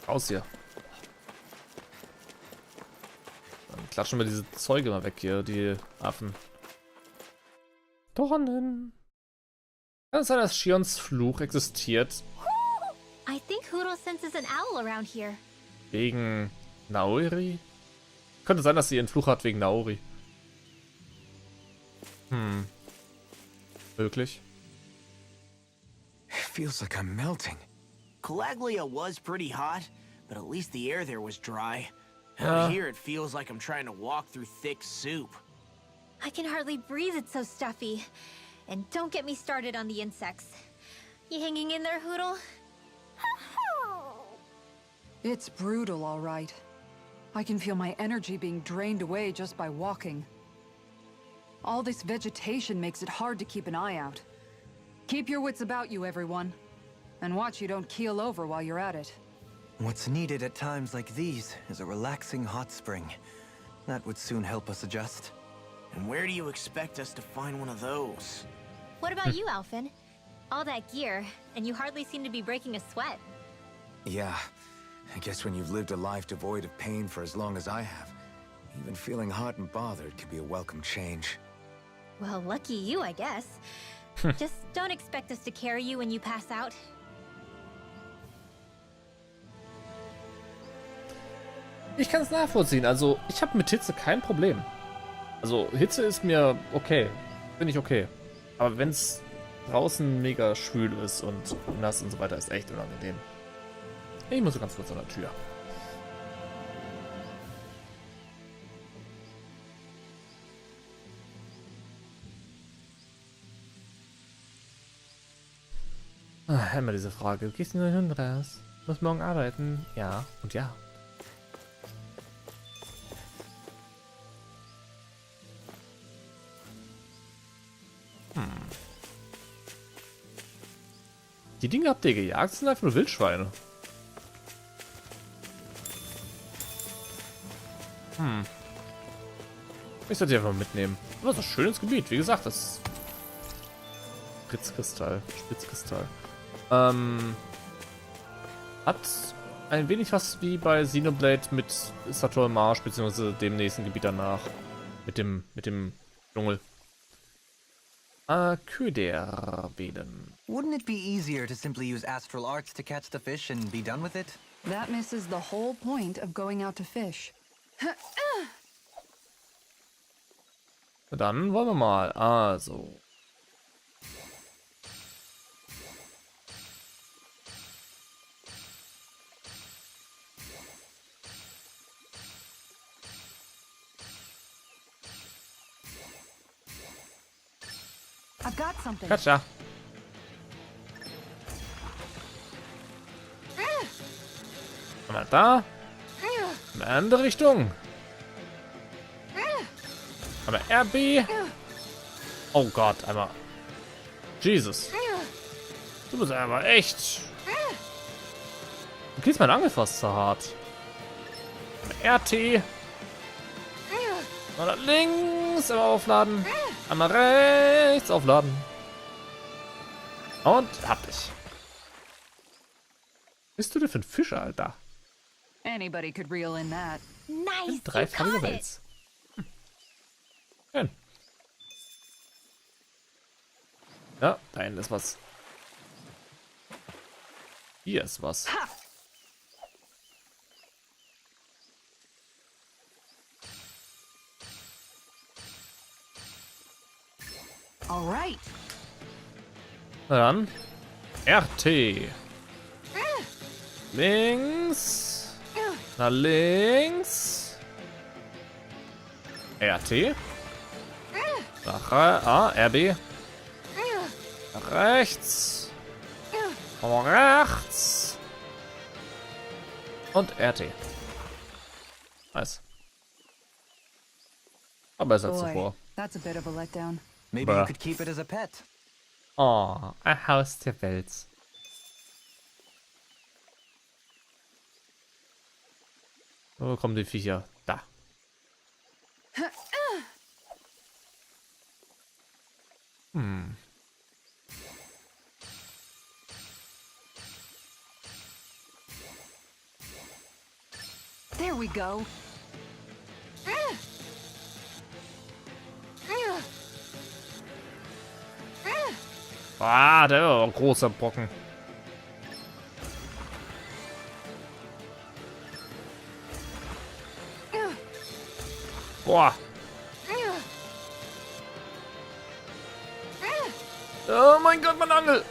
Raus hier. Dann klatschen wir diese Zeuge mal weg hier, die Affen. Dornen. Kann es sein, dass Shions Fluch existiert? I think Huro senses an owl around here. Wegen Naori? Könnte sein, dass sie ihren Fluch hat wegen Naori. Möglich. It feels like I'm melting. Calaglia was pretty hot, but at least the air there was dry. Yeah. Out here it feels like I'm trying to walk through thick soup. I can hardly breathe, it's so stuffy. And don't get me started on the insects. You hanging in there, Hoodle? It's brutal, all right. I can feel my energy being drained away just by walking. All this vegetation makes it hard to keep an eye out. Keep your wits about you, everyone. And watch you don't keel over while you're at it. What's needed at times like these is a relaxing hot spring. That would soon help us adjust. And where do you expect us to find one of those? What about you, Alphen? All that gear, and you hardly seem to be breaking a sweat. Yeah, I guess when you've lived a life devoid of pain for as long as I have, even feeling hot and bothered can be a welcome change. Well, lucky you, I guess. Just don't expect us to carry you when you pass out. Ich kann es nachvollziehen. Also, ich habe mit Hitze kein Problem. Also, Hitze ist mir okay. Finde ich okay. Aber wenn es draußen mega schwül ist und nass und so weiter, ist echt unangenehm. Ich muss so ganz kurz an der Tür. Immer diese Frage. Gehst du nur hin raus? Muss morgen arbeiten? Ja und ja. Die Dinge habt ihr gejagt, sind einfach nur Wildschweine. Ich sollte die einfach mal mitnehmen. Aber so ein schönes Gebiet. Wie gesagt, das Spitzkristall. Hat ein wenig was wie bei Xenoblade mit Saturn Marsch, beziehungsweise dem nächsten Gebiet danach. Mit dem Dschungel. Köderbeden. Wouldn't it be easier to simply use astral arts to catch the fish and be done with it? That misses the whole point of going out to fish. Na dann wollen wir mal. Also. I've got something. Gotcha. Mal da. In eine andere Richtung. Aber RB. Oh Gott, einmal. Jesus. Du bist aber echt. Du kriegst meine Angel fast zu hart. RT. Mal links einmal aufladen. Einmal rechts aufladen. Und hab dich. Bist du denn für ein Fisch, Alter? Anybody could reel in that. Nice, Drei you Farbe caught it. Wels. Schön. Ja, da hinten ist was. Hier ist was. All right. Na dann. RT. Links. Nach links. RT. Nach RB. Nach rechts. Rechts. Und RT. Nice. Aber besser als Boy, zuvor. that's a bit of a letdown. Maybe Bruh. you could keep it as a pet. Oh, ein Haustierwels. Wo kommen die Viecher? Da. There we go. Ah, der war ein großer Brocken. Boah. Oh mein Gott, mein Angel.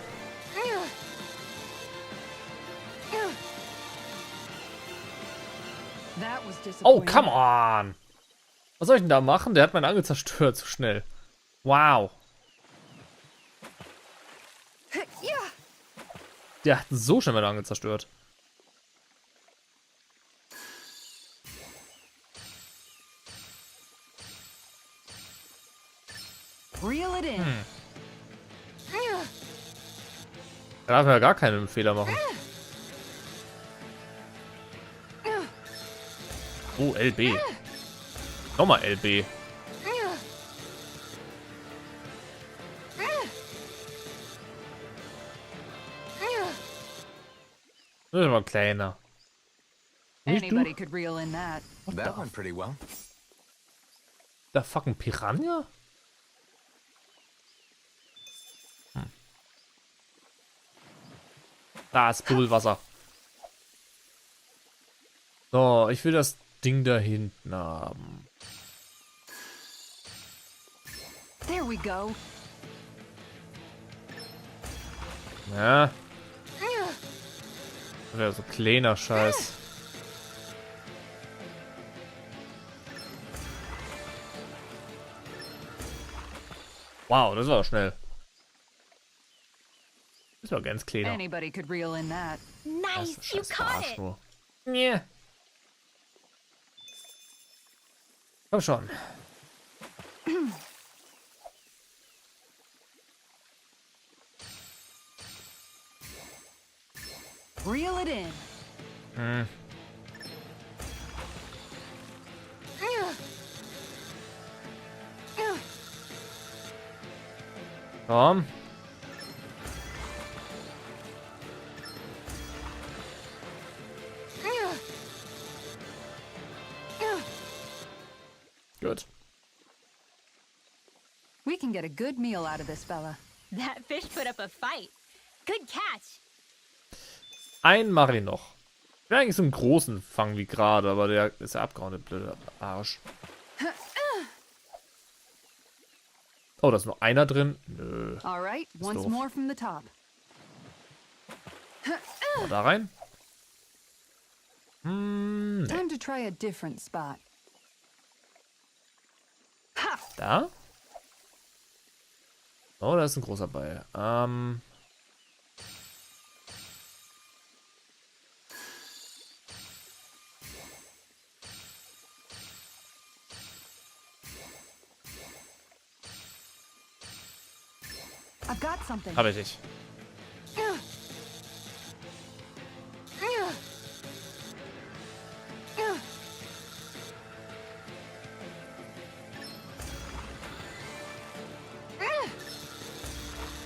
That was Oh, disappointing. come on. Was soll ich denn da machen? Der hat meine Angel zerstört, zu schnell. Wow. Der hat so schnell meine Angel zerstört. Reel it in. Da darf man ja gar keinen Fehler machen. Oh, LB. Nochmal LB. Das ist aber kleiner. Nicht Anybody du? could reel in that. That went pretty well. Der fucking Piranha? Das Bubbelwasser. So, ich will das Ding da hinten haben. There we go. Ja. Das wäre so kleiner Scheiß. Wow, das war schnell. Das war ganz kleiner. Anybody could reel in that. Nice, Das ist you scheiß caught Arsch it. nur. Yeah. Komm schon. Reel it in. Hm. Komm. Gut. We can get a good meal out of this fella. That fish put up a fight. Good catch. Ein mache ich noch. Ich will eigentlich so einen großen fangen wie gerade, aber der ist ja abgehauen, der blöde Arsch. Oh, da ist nur einer drin. Nö. All right, once doof. more from the top. Mal da rein. Nee. Time to try a different spot. Ha! Da? Oh, da ist ein großer bei. I've got something. Habe ich nicht.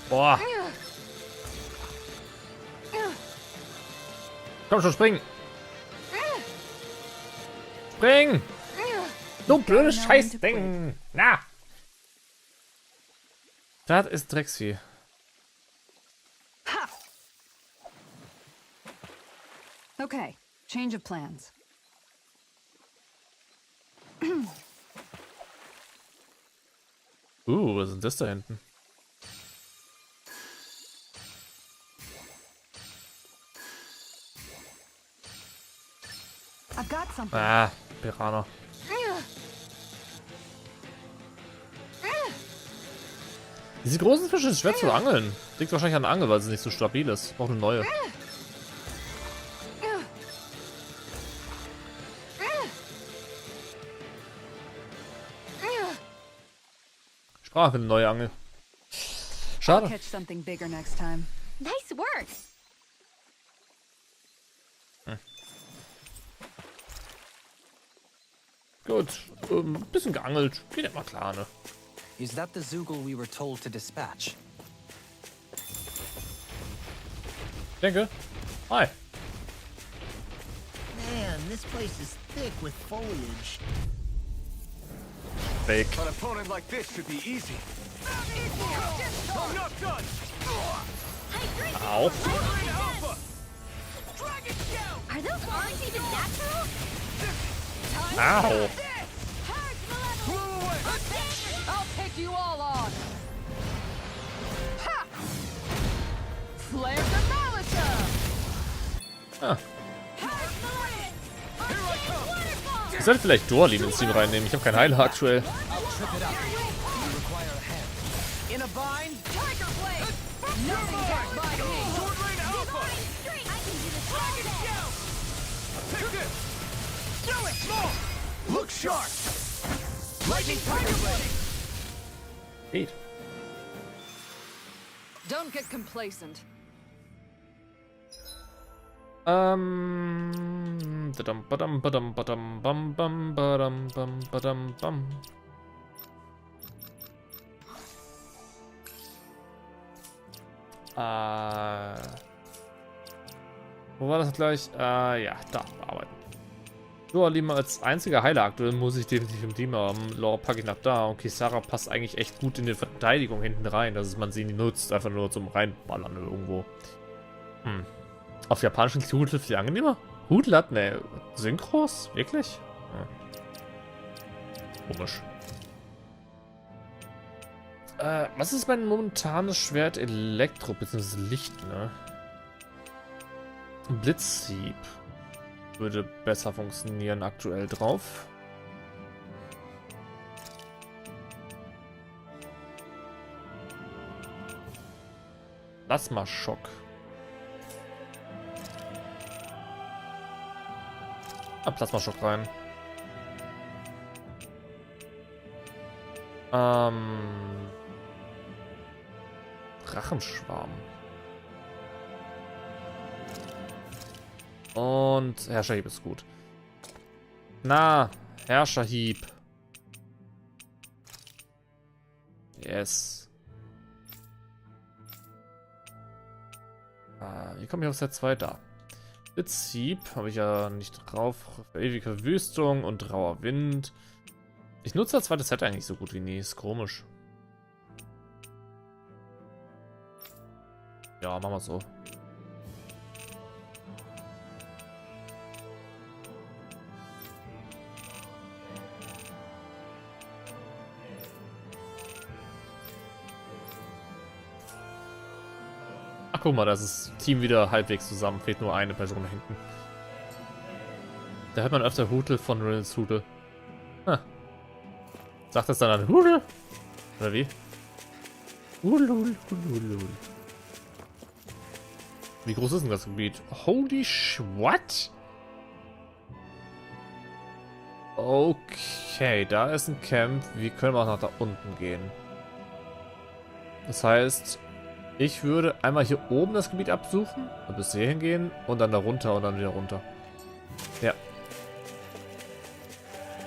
Boah. Komm schon, spring. Spring. Du blödes Scheißding. Na. Das ist Drecksvieh. Ha! Okay, change of plans. Was ist denn das da hinten? I've got something. Ah, Piranha. Diese großen Fische ist schwer zu angeln. Liegt wahrscheinlich an der Angel, weil sie nicht so stabil ist. Braucht eine neue. Ich brauche eine neue Angel. I'll Schade. catch something bigger next time. Nice work. Gut. Bisschen geangelt. Geht immer klar, ne? Is that the Zoogle we were told to dispatch? Ich denke. Hi. Man, this place is thick with foliage. Fake. An opponent like this should be easy. Au. Are those arms even natural? Au. I'll take you all on. Ha! Flare the Malika! Ah. Ich sollte vielleicht Dorlin ins Team reinnehmen. Ich habe keinen Heiler aktuell. In a bind? Tiger Blade! Nothing gets by me! Geht. Don't get complacent. Badam, badam, badam, badam, bam, bam, badam, bam, badam, bam. Wo war das gleich? Ja, da, arbeiten. So, lieber als einziger Heiler aktuell muss ich definitiv im Team haben. Law packe ich nach da. Und Kisara passt eigentlich echt gut in die Verteidigung hinten rein, dass man sie nie nutzt, einfach nur zum Reinballern irgendwo. Auf japanischen Hudel viel angenehmer? Hudel hat ne Synchros? Wirklich? Ja. Komisch. Was ist mein momentanes Schwert? Elektro bzw. Licht, ne? Blitzhieb würde besser funktionieren aktuell drauf. Plasmaschock. Plasmaschock rein. Drachenschwarm. Und Herrscherhieb ist gut. Na, Herrscherhieb. Yes. Wie komme ich auf Set 2 da? Blitzhieb habe ich ja nicht drauf. Ewige Verwüstung und rauer Wind. Ich nutze das zweite Set eigentlich so gut wie nie. Ist komisch. Ja, machen wir so. Ach, guck mal, das ist das Team wieder halbwegs zusammen. Fehlt nur eine Person da hinten. Da hört man öfter Hudel von Rils Hudel. Sagt das dann an Hudel? Oder wie? Hudel. Wie groß ist denn das Gebiet? Holy what? Okay, da ist ein Camp. Wie können wir auch nach da unten gehen? Das heißt, ich würde einmal hier oben das Gebiet absuchen, bis hier hingehen und dann da runter und dann wieder runter. Ja.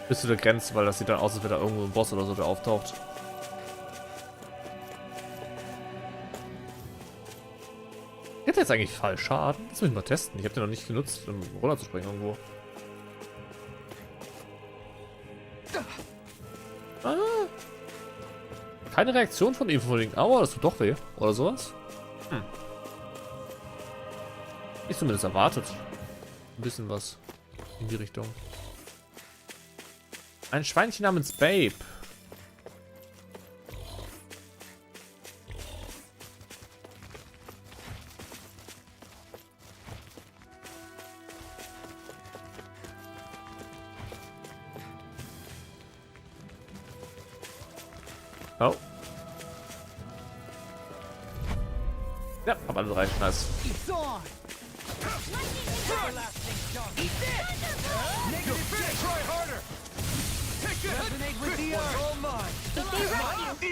Bis zu der Grenze, weil das sieht dann aus, als wäre da irgendwo ein Boss oder so, der auftaucht. Geht jetzt eigentlich falsch Schaden? Das muss ich mal testen. Ich habe den noch nicht genutzt, um runterzuspringen irgendwo. Keine Reaktion von ihm vorliegen. Aua, das tut doch weh. Oder sowas. Ich zumindest erwartet. Ein bisschen was in die Richtung. Ein Schweinchen namens Babe. Oh. Ja, hab alle drei. Nice.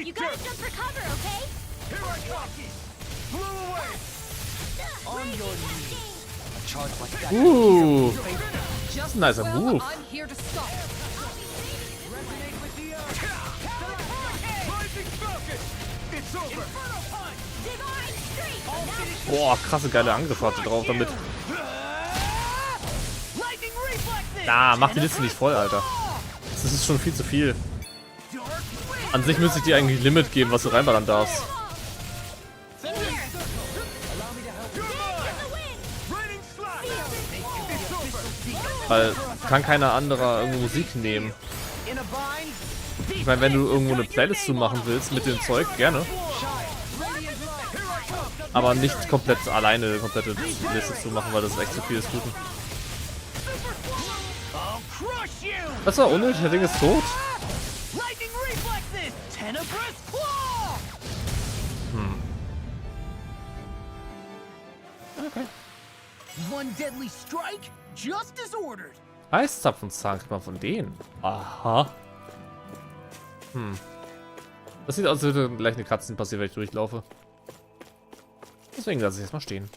You gotta jump for cover, okay? Here I come! Blew away! On your knees. A charge like that. Just Nice as well, move. I'm here to stop. Resonate with the earth! Rising Falcon! It's over! Divine streak. Boah, krasse geile Angriffe hatte drauf damit. Lightning reflexes! Ah, mach die Liste nicht voll, Alter. Das ist schon viel zu viel. An sich müsste ich dir eigentlich ein Limit geben, was du reinballern darfst. Weil kann keiner anderer irgendwo Musik nehmen. Ich meine, wenn du irgendwo eine Playlist zu machen willst mit dem Zeug, gerne. Aber nicht komplett alleine eine komplette Liste zu machen, weil das ist echt zu viel des Guten. Das war unnötig, der Ding ist tot. Okay. One deadly strike, just as ordered. Eiszapfenzahn kriegt man von denen. Aha. Das sieht aus, als würde gleich eine Cutscene passieren, wenn ich durchlaufe. Deswegen lasse ich jetzt mal stehen.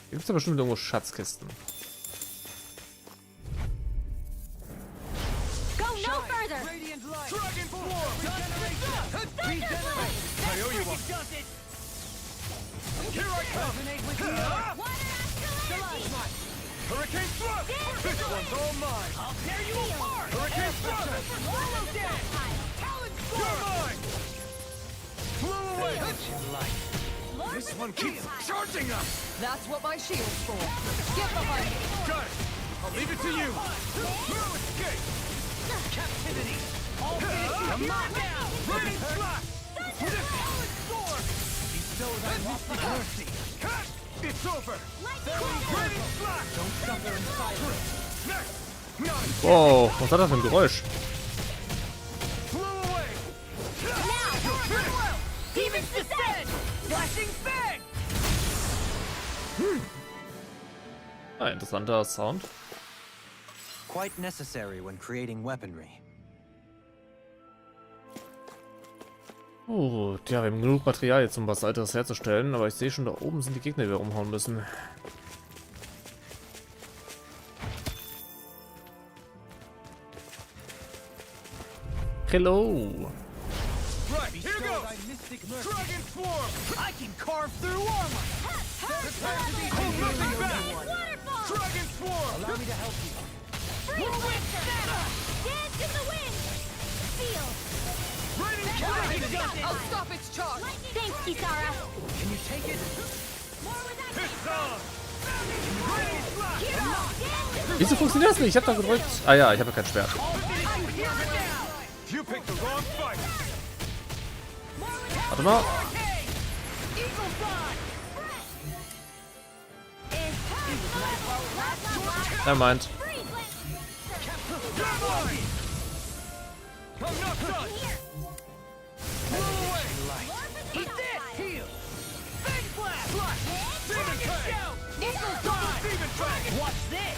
Hier gibt es ja bestimmt irgendwo Schatzkisten. Go no further! Hurricane Thrust! This one's all mine! I'll tear you apart! Hurricane Thrust! Swallow dead! Talon You're Storm! mine! Flew away! This one keeps charging us! That's what my shield's for. Get behind me. Got it! I'll leave it to you! No escape! Captivity! All Come on now! Raining Blast! Talon Storm! Bestow thy mystic mercy! Cut! It's over! Raining Blast! Don't suffer in silence! Next! Not Wow, was hat das für ein Geräusch? flew away! Demons descend! Flashing Fang! Ah, interessanter Sound. Quite necessary when creating weaponry. Oh, tja, wir haben genug Material jetzt, um was weiteres herzustellen, aber ich sehe schon, da oben sind die Gegner, die wir umhauen müssen. Hello! Right, here goes! Dragon Swarm! I can carve through armor! Hold nothing back! Dragon Swarm! Allow me to help you. Dance in the wind! Seal! Raining I'll stop its charge. Thanks, Kisara! Can you take it? It's on! Raining Blast! Wieso funktioniert das nicht? Ich hab da gedrückt. Ah ja, ich habe ja kein Schwert. You picked the wrong fight! Warte mal. Er meint. I'm not done! Flew away! Eat this! Heal! Fang Blast! Demon Fang! Eagle Double Dive! Demon Fang! Watch this!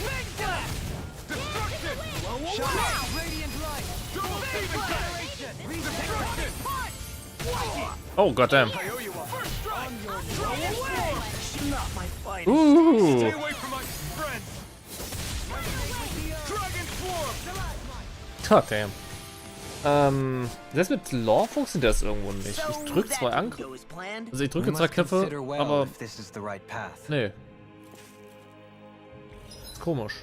Fang Blast! Destruction! Radiant Light! Double Demon Fang! Destruction! Oh, goddamn. I owe you one! First strike! Not my fight. Stay Uh. away from my friends! Dragon Swarm! Goddamn. Selbst mit Lore funktioniert das irgendwo nicht. Ich drücke zwei Angriffe. Also ich drücke We zwei must Knöpfe, consider well aber if this is the right path. nee. Ist komisch.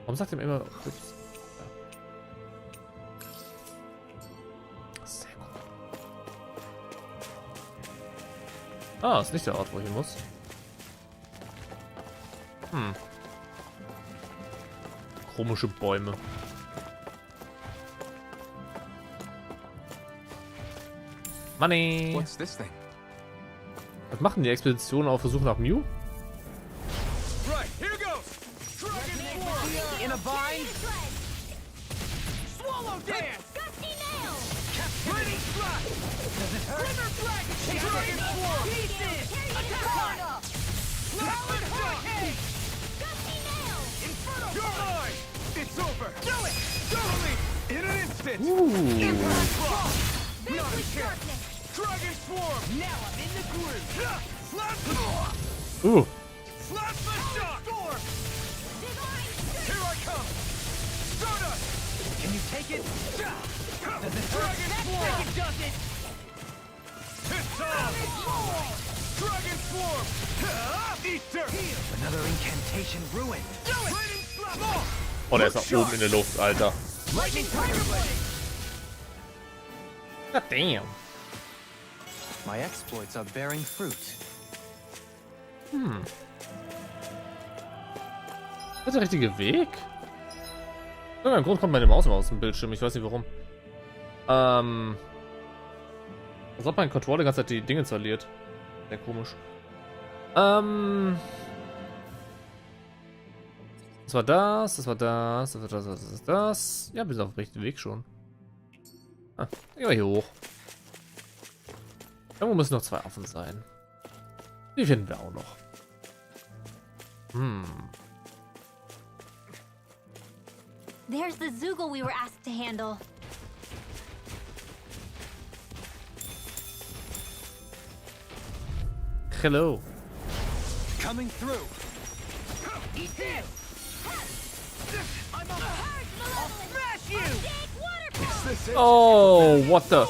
Warum sagt er mir immer... Ups. Ja. Sehr gut. Ah, ist nicht der Ort, wo ich hin muss. Komische Bäume. Money! What's this thing? Was machen die Expeditionen auf Versuch nach Mew? Right, here goes! Dragon Swarm! In a bind. Swallow dance. Gusty nail! Raining Blast! River Dragon. Dragon Swarm! Pieces. Attack. Talon Hurricane. Gusty nail! Inferno. You're mine! It's over! Do it. Totally! In an instant! Ooh. Not a chance! Dragon Swarm! Now I'm in the groove. Flash! Ooh. Flash the shock! Here I come! Stardust! Can you take it? Dragon Swarm! It does it. It's on! Dragon Swarm! Eat dirt! Another incantation ruined. Do it! Raining Blast! Oh, der ist da oben in der Luft, Alter. Lightning Tiger Blade. God damn. My exploits are bearing fruit. Das ist der richtige Weg? Aus irgendeinem Grund kommt meine Maus immer aus dem Bildschirm. Ich weiß nicht warum. Als ob mein Controller die ganze Zeit die Dinge verliert. Sehr komisch. Das war das, das war das, das war das, das ist das. Ja, wir sind auf dem richtigen Weg schon. Ah, gehen wir hier hoch. Irgendwo müssen noch 2 Affen sein. Die finden wir auch noch. There's the Zoogle we were asked to handle. Hello. Coming through. Eat this! I'm I'll smash you! Oh, what the?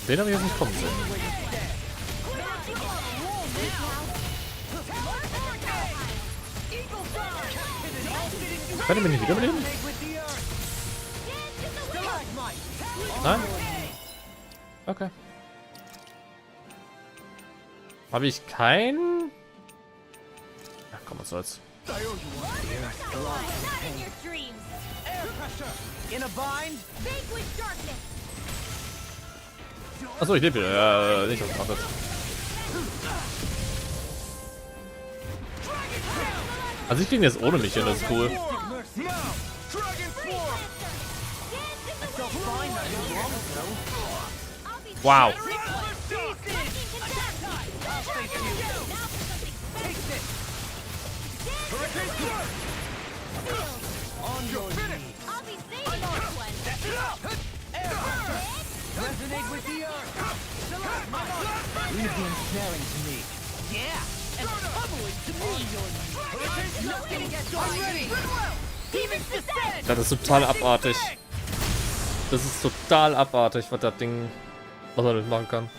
Den habe ich jetzt nicht kommen sehen. Kann ich mich nicht wiederbeleben? Nein? Okay. Habe ich keinen? Ja, komm, was soll's. Achso, ich lebe wieder. Ja, nicht was also ich kriege jetzt ohne mich hin, das ist cool. Wow. Das ist total abartig. Das ist total abartig, was das Ding, was er damit machen kann.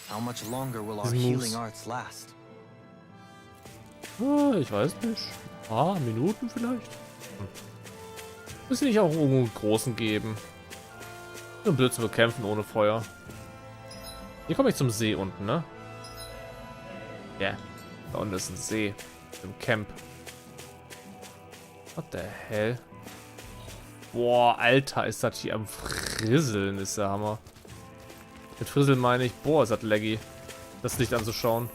How much longer will our These moves. healing arts last? Ich weiß nicht. Ein paar Minuten vielleicht. Müssen nicht auch irgendwo einen großen geben. Nur blöd zu bekämpfen ohne Feuer. Hier komme ich zum See unten, ne? Ja. Yeah. Da unten ist ein See. Im Camp. What the hell? Boah, Alter, ist das hier am Frisseln, ist der Hammer. Mit Frisseln meine ich, boah, ist das laggy. Das Licht anzuschauen.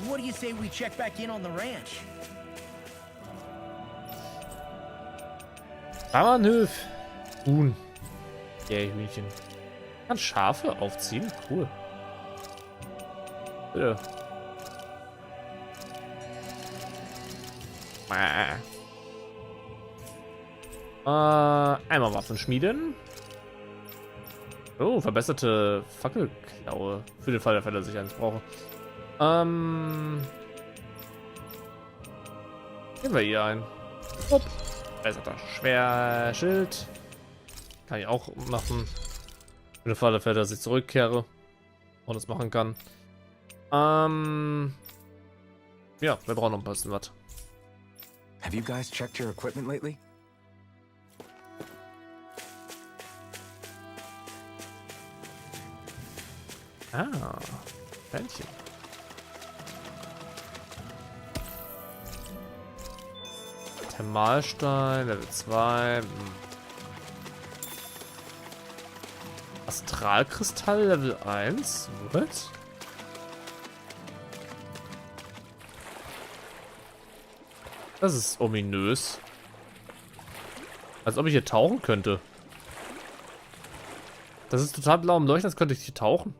What do you say we check back in on the ranch? Bauernhof. Huhn. Yay, Hühnchen. Kann Schafe aufziehen? Cool. Bitte. Einmal Waffen schmieden. Oh, verbesserte Fackelklaue. Für den Fall der Fälle, dass ich eins brauche. Gehen wir hier ein. Upp. Verbesserter Schwerschild. Kann ich auch machen. Für den Fall der Fälle, dass ich zurückkehre. Und es machen kann. Ja, wir brauchen noch ein bisschen was. Have you guys checked your equipment lately? Ah, Bändchen. Thermalstein, Level 2. Astralkristall, Level 1. What? Das ist ominös. Als ob ich hier tauchen könnte. Das ist total blau im Leuchten, als könnte ich hier tauchen.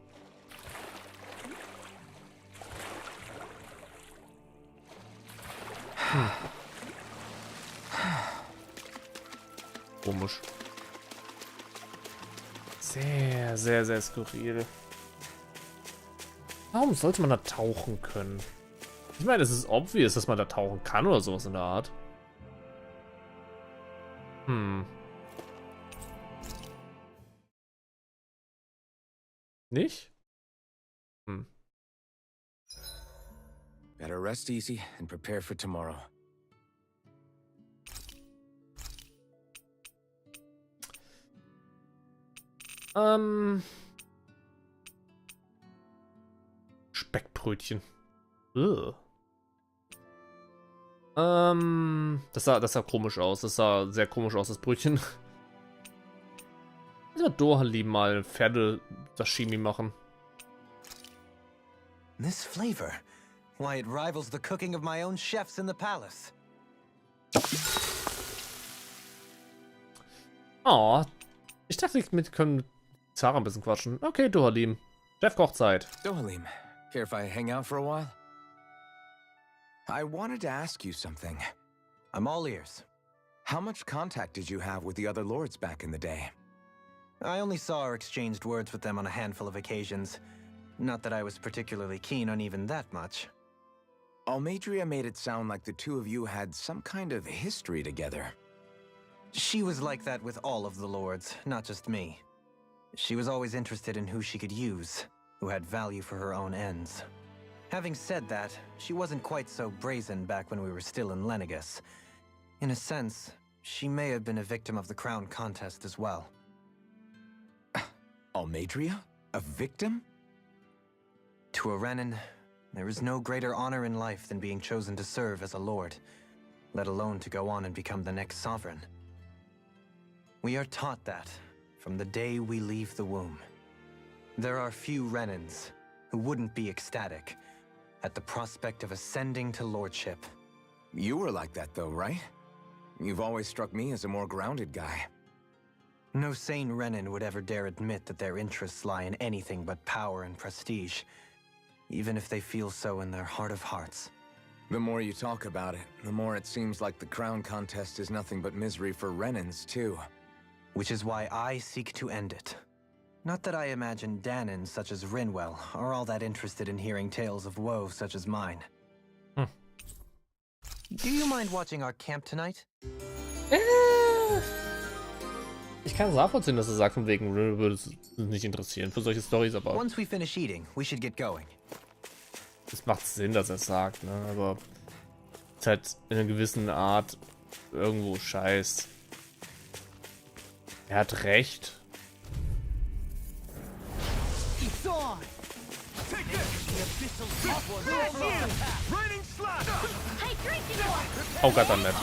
Komisch. Sehr, sehr, sehr skurril. Warum sollte man da tauchen können? Ich meine, es ist obvious, dass man da tauchen kann oder sowas in der Art. Nicht? Better rest easy and prepare for tomorrow. Speckbrötchen. Ugh. Das sah komisch aus. Das sah sehr komisch aus, das Brötchen. Ja, Dohali mal Pferde-Sashimi machen. This flavor, Why, it rivals the cooking of my own chefs in the palace. Oh, ich dachte, wir können mit Zara ein bisschen quatschen. Okay, Dohalim. Chefkochzeit. Dohalim, care if I hang out for a while? I wanted to ask you something. I'm all ears. How much contact did you have with the other lords back in the day? I only saw or exchanged words with them on a handful of occasions. Not that I was particularly keen on even that much. Almadria made it sound like the two of you had some kind of history together. She was like that with all of the lords, not just me. She was always interested in who she could use, who had value for her own ends. Having said that, she wasn't quite so brazen back when we were still in Lenegus. In a sense, she may have been a victim of the crown contest as well. Almadria? A victim? To a Renin, there is no greater honor in life than being chosen to serve as a lord, let alone to go on and become the next sovereign. We are taught that from the day we leave the womb. There are few Renins who wouldn't be ecstatic at the prospect of ascending to lordship. You were like that though, right? You've always struck me as a more grounded guy. No sane Renin would ever dare admit that their interests lie in anything but power and prestige, even if they feel so in their heart of hearts. The more you talk about it, the more it seems like the crown contest is nothing but misery for Renins, too. Which is why I seek to end it. Not that I imagine Danin such as Rinwell are all that interested in hearing tales of woe such as mine. Do you mind watching our camp tonight? Ich kann es nachvollziehen, dass er sagt, von wegen würde es nicht interessieren für solche Storys, aber Once we finish eating, we should get going. es macht Sinn, dass er es sagt, ne? Aber es ist halt in einer gewissen Art irgendwo scheiß. Er hat recht. Oh Gott, dann nicht.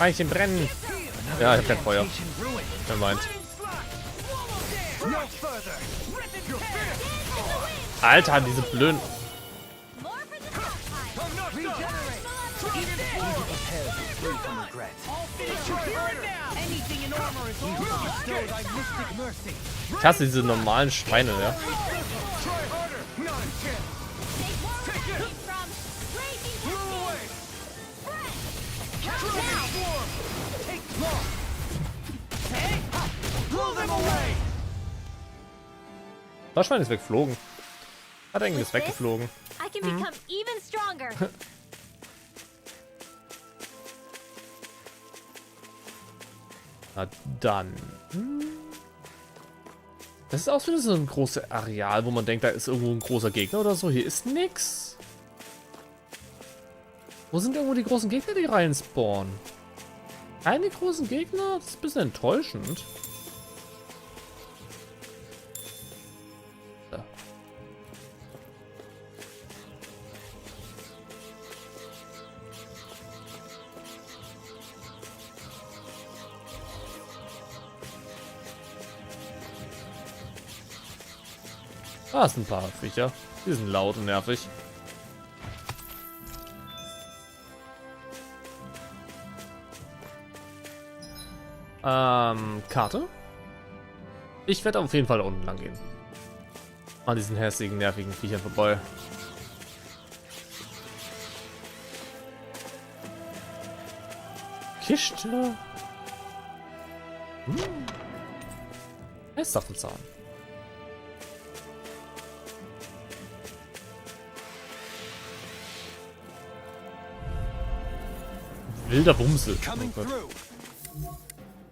Eichen brennen. Ja, ich hab kein Feuer. Wer meint? Alter, diese blöden. Ich hasse diese normalen Schweine, ja. Das Schwein ist weggeflogen. Hat eigentlich ist weggeflogen. I can become even stronger. Na dann. Das ist auch wieder so ein großes Areal, wo man denkt, da ist irgendwo ein großer Gegner oder so. Hier ist nix. Wo sind irgendwo die großen Gegner, die rein spawnen? Keine großen Gegner? Das ist ein bisschen enttäuschend. Da. Ah, es sind ein paar Viecher. Die sind laut und nervig. Karte? Ich werde auf jeden Fall da unten lang gehen. An diesen hässlichen, nervigen Viechern vorbei. Kiste. Eissaftenzahn. Wilder Wumsel. Oh Gott.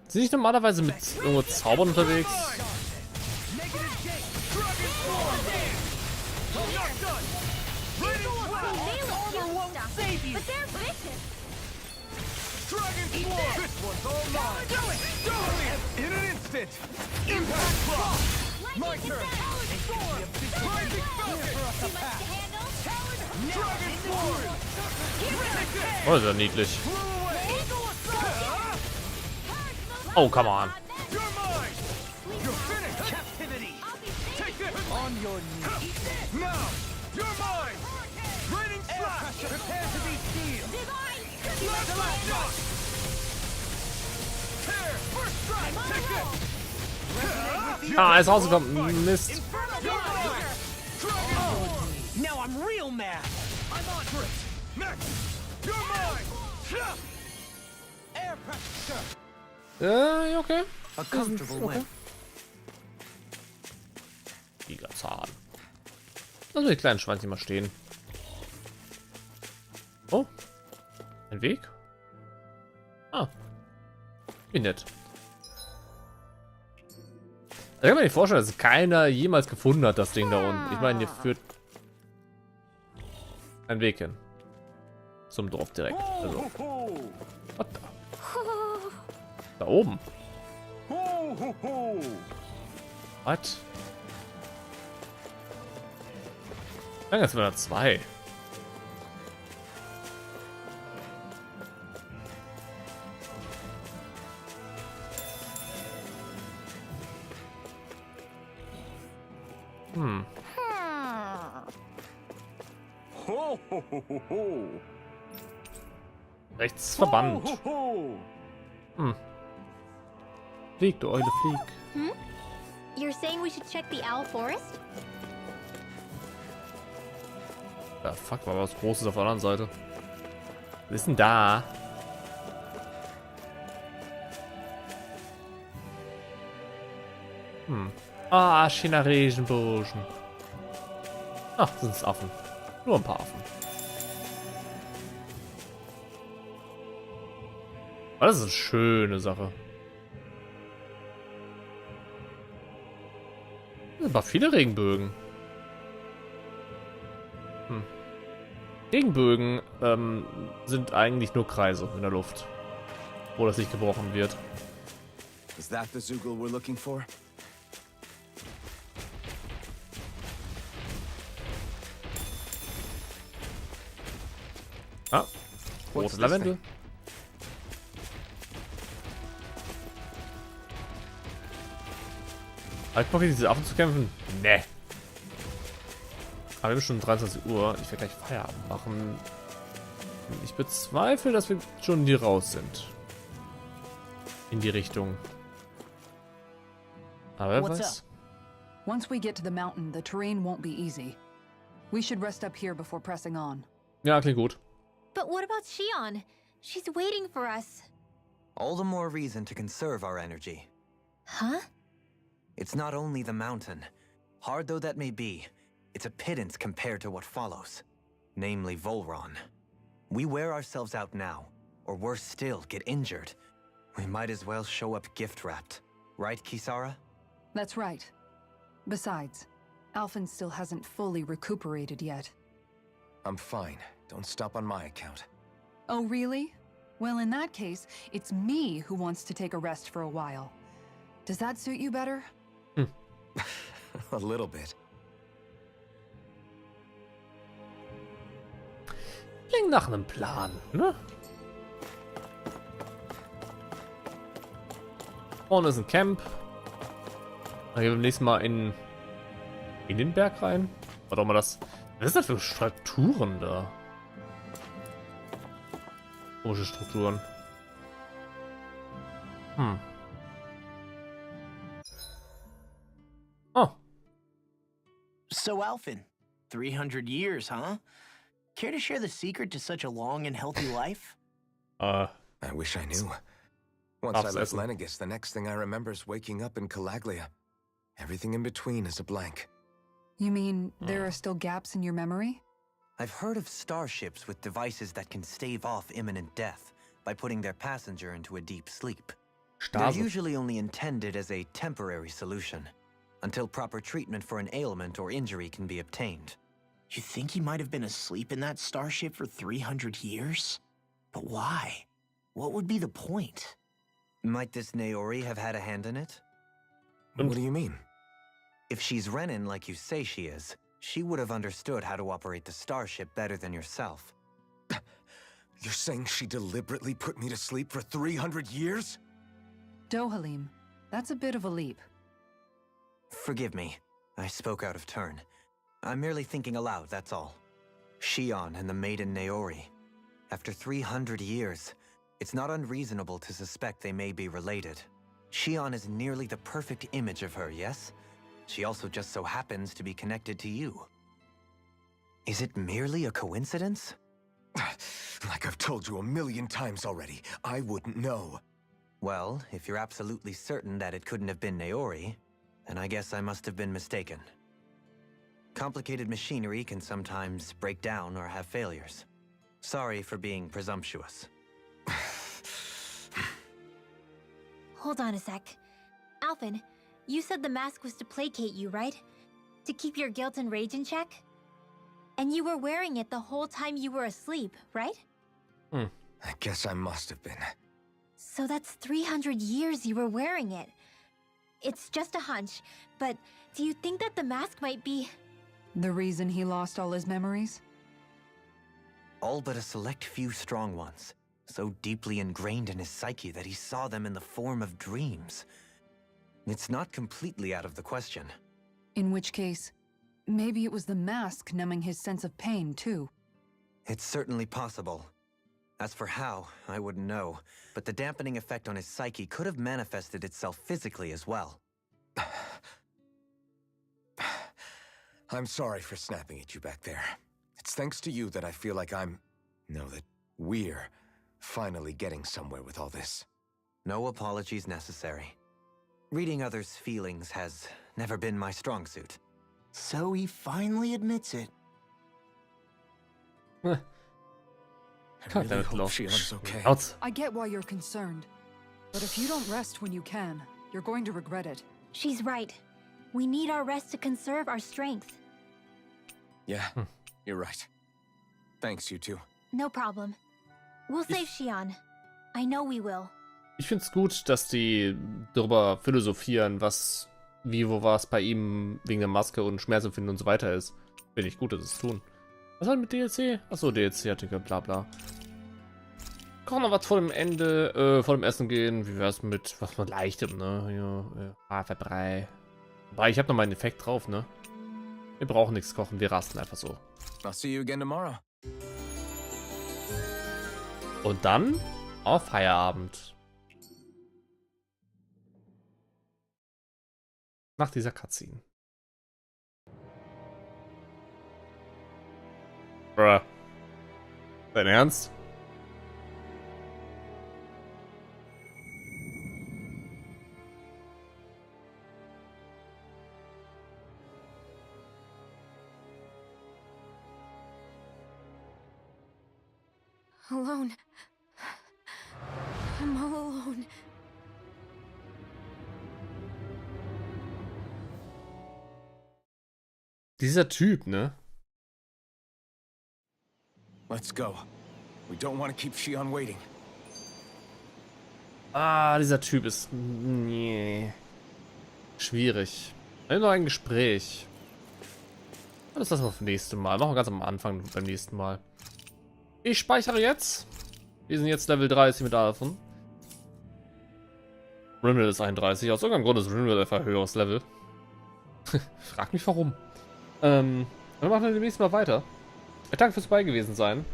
Sind nicht normalerweise mit irgendwo Zaubern unterwegs? But they're vicious. Dragon Claw! This one's all mine! Do it! Do it! In an instant! Impact Claw! My turn! Rising Falcon! Dragon Sword! Oh, ist ja niedlich. Oh, come on. You're mine! You're finished! Captivity! Take this! On your knees! Now! You're mine! Raining Slash! Prepare to be sealed! Last shot! Tear! First strike! Take this! Ah, er ist rausgekommen. Mist. Now I'm real mad. I'm on for it! Next! You're mine! Air pressure! Okay. A comfortable win. Giga-Zahn. Lass die kleinen Schweinchen mal stehen. Oh. Ein Weg? Ah. Wie nett. Ich kann mir nicht vorstellen, dass keiner jemals gefunden hat, das Ding da unten. Ich meine, hier führt ein Weg hin. Zum Dorf direkt. Also. Was da? Da oben. Was? Ja, jetzt wieder 2. Rechts verbannt. Flieg, du Eule, flieg. You're saying we should check the Owl Forest? Ja, fuck, war was Großes auf der anderen Seite. Was ist denn da? Ah, China Regenbogen. Ach, sind es Affen. Nur ein paar Affen. Aber das ist eine schöne Sache. Aber viele Regenbögen. Regenbögen sind eigentlich nur Kreise in der Luft, wo das nicht gebrochen wird. Is that the Zoogle we're looking for? Ah, rotes Lavendel. Hab ich Bock, gegen diese Affen zu kämpfen? Nee. Aber wir haben schon 23 Uhr. Ich werde gleich Feierabend machen. Ich bezweifle, dass wir schon hier raus sind. In die Richtung. Aber wer weiß. Once we get to the mountain, the terrain won't be easy. We should rest up here before pressing on. Ja, klingt gut. But what about Shion? She's waiting for us. All the more reason to conserve our energy. Huh? It's not only the mountain. Hard though that may be, it's a pittance compared to what follows. Namely Volron. We wear ourselves out now, or worse still, get injured. We might as well show up gift-wrapped. Right, Kisara? That's right. Besides, Alphen still hasn't fully recuperated yet. I'm fine. Don't stop on my account. Oh, really? Well, in that case, it's me who wants to take a rest for a while. Does that suit you better? A little bit. Klingt nach einem Plan, ne? Vorne ist ein Camp. Dann gehen wir beim nächsten Mal in den Berg rein. Warte mal, was ist das für Strukturen da? Komische Strukturen. Oh. So, Alphen, 300 years, huh? Care to share the secret to such a long and healthy life? I wish I knew. Once I left Absolutely. Lenegis, the next thing I remember is waking up in Calaglia. Everything in between is a blank. You mean there are still gaps in your memory? I've heard of starships with devices that can stave off imminent death by putting their passenger into a deep sleep. They're Stase. usually only intended as a temporary solution, until proper treatment for an ailment or injury can be obtained. You think he might have been asleep in that starship for 300 years? But why? What would be the point? Might this Naori have had a hand in it? What do you mean? If she's Renin like you say she is, she would have understood how to operate the starship better than yourself. You're saying she deliberately put me to sleep for 300 years? Dohalim, that's a bit of a leap. Forgive me, I spoke out of turn. I'm merely thinking aloud, that's all. Shion and the maiden Naori. After 300 years, it's not unreasonable to suspect they may be related. Shion is nearly the perfect image of her, yes? She also just so happens to be connected to you. Is it merely a coincidence? Like I've told you a million times already, I wouldn't know. Well, if you're absolutely certain that it couldn't have been Naori, then I guess I must have been mistaken. Complicated machinery can sometimes break down or have failures. Sorry for being presumptuous. Hold on a sec. Alphen, you said the mask was to placate you, right? To keep your guilt and rage in check? And you were wearing it the whole time you were asleep, right? I guess I must have been. So that's 300 years you were wearing it. It's just a hunch, but do you think that the mask might be... The reason he lost all his memories? All but a select few strong ones, so deeply ingrained in his psyche that he saw them in the form of dreams. It's not completely out of the question. In which case, maybe it was the mask numbing his sense of pain, too. It's certainly possible. As for how, I wouldn't know, but the dampening effect on his psyche could have manifested itself physically as well. I'm sorry for snapping at you back there. It's thanks to you that I feel like that we're finally getting somewhere with all this. No apologies necessary. Reading others' feelings has never been my strong suit. So he finally admits it. I Kann really damit hope laufen. Shion's okay. Out. I get why you're concerned. But if you don't rest when you can, you're going to regret it. She's right. We need our rest to conserve our strength. Yeah, you're right. Thanks, you two. No problem. We'll save Shion. I know we will. Ich finde es gut, dass die darüber philosophieren, was, wie, wo was bei ihm wegen der Maske und Schmerzempfinden und so weiter ist. Finde ich gut, dass sie es tun. Was hat mit DLC? Achso, DLC-Artikel, bla bla. Kochen noch was vor dem Ende, vor dem Essen gehen. Wie wär's mit was von Leichtem, ne? Ja, Haferbrei. Wobei, ich habe noch meinen Effekt drauf, ne? Wir brauchen nichts kochen, wir rasten einfach so. I'll see you again tomorrow. Und dann auf Feierabend. Nach dieser Cutscene. Bruh. Dein Ernst? Alone. I'm all alone. Dieser Typ, ne? Let's go. We don't want to keep Shion waiting. Ah, dieser Typ ist... Nee. Schwierig. Wir haben noch ein Gespräch. Das lassen wir auf das nächste Mal. Machen wir ganz am Anfang beim nächsten Mal. Ich speichere jetzt. Wir sind jetzt Level 30 mit Alphen. Rimrel ist 31. Aus irgendeinem Grund ist Rimrel einfach ein höheres Level. Frag mich warum. Dann machen wir demnächst mal weiter. Danke fürs Bei gewesen sein.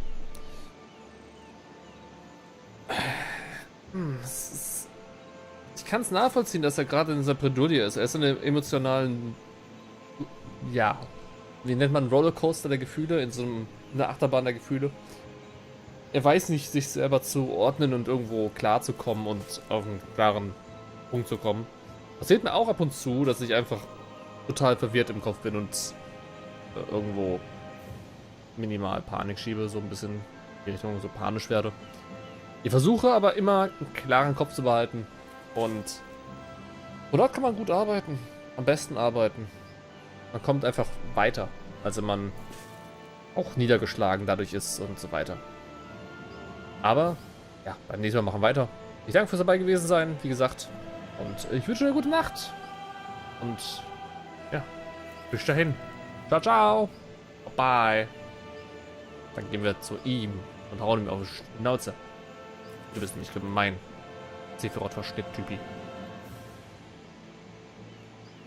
Ich kann es nachvollziehen, dass er gerade in dieser Bredouille ist. Er ist in einem emotionalen... Ja. Wie nennt man Rollercoaster der Gefühle? In einer Achterbahn der Gefühle. Er weiß nicht, sich selber zu ordnen und irgendwo klar zu kommen und auf einen klaren Punkt zu kommen. Passiert mir auch ab und zu, dass ich einfach total verwirrt im Kopf bin und irgendwo minimal Panik schiebe, so ein bisschen in die Richtung so panisch werde. Ich versuche aber immer einen klaren Kopf zu behalten und dort kann man gut arbeiten, am besten arbeiten. Man kommt einfach weiter, als wenn man auch niedergeschlagen dadurch ist und so weiter. Aber, ja, beim nächsten Mal machen wir weiter. Ich danke fürs dabei gewesen sein, wie gesagt. Und ich wünsche eine gute Nacht. Und, ja, bis dahin. Ciao, ciao. Bye. Dann gehen wir zu ihm und hauen ihm auf die Schnauze. Du bist nicht gemein. Sephiroth-Verschnitt-Typi.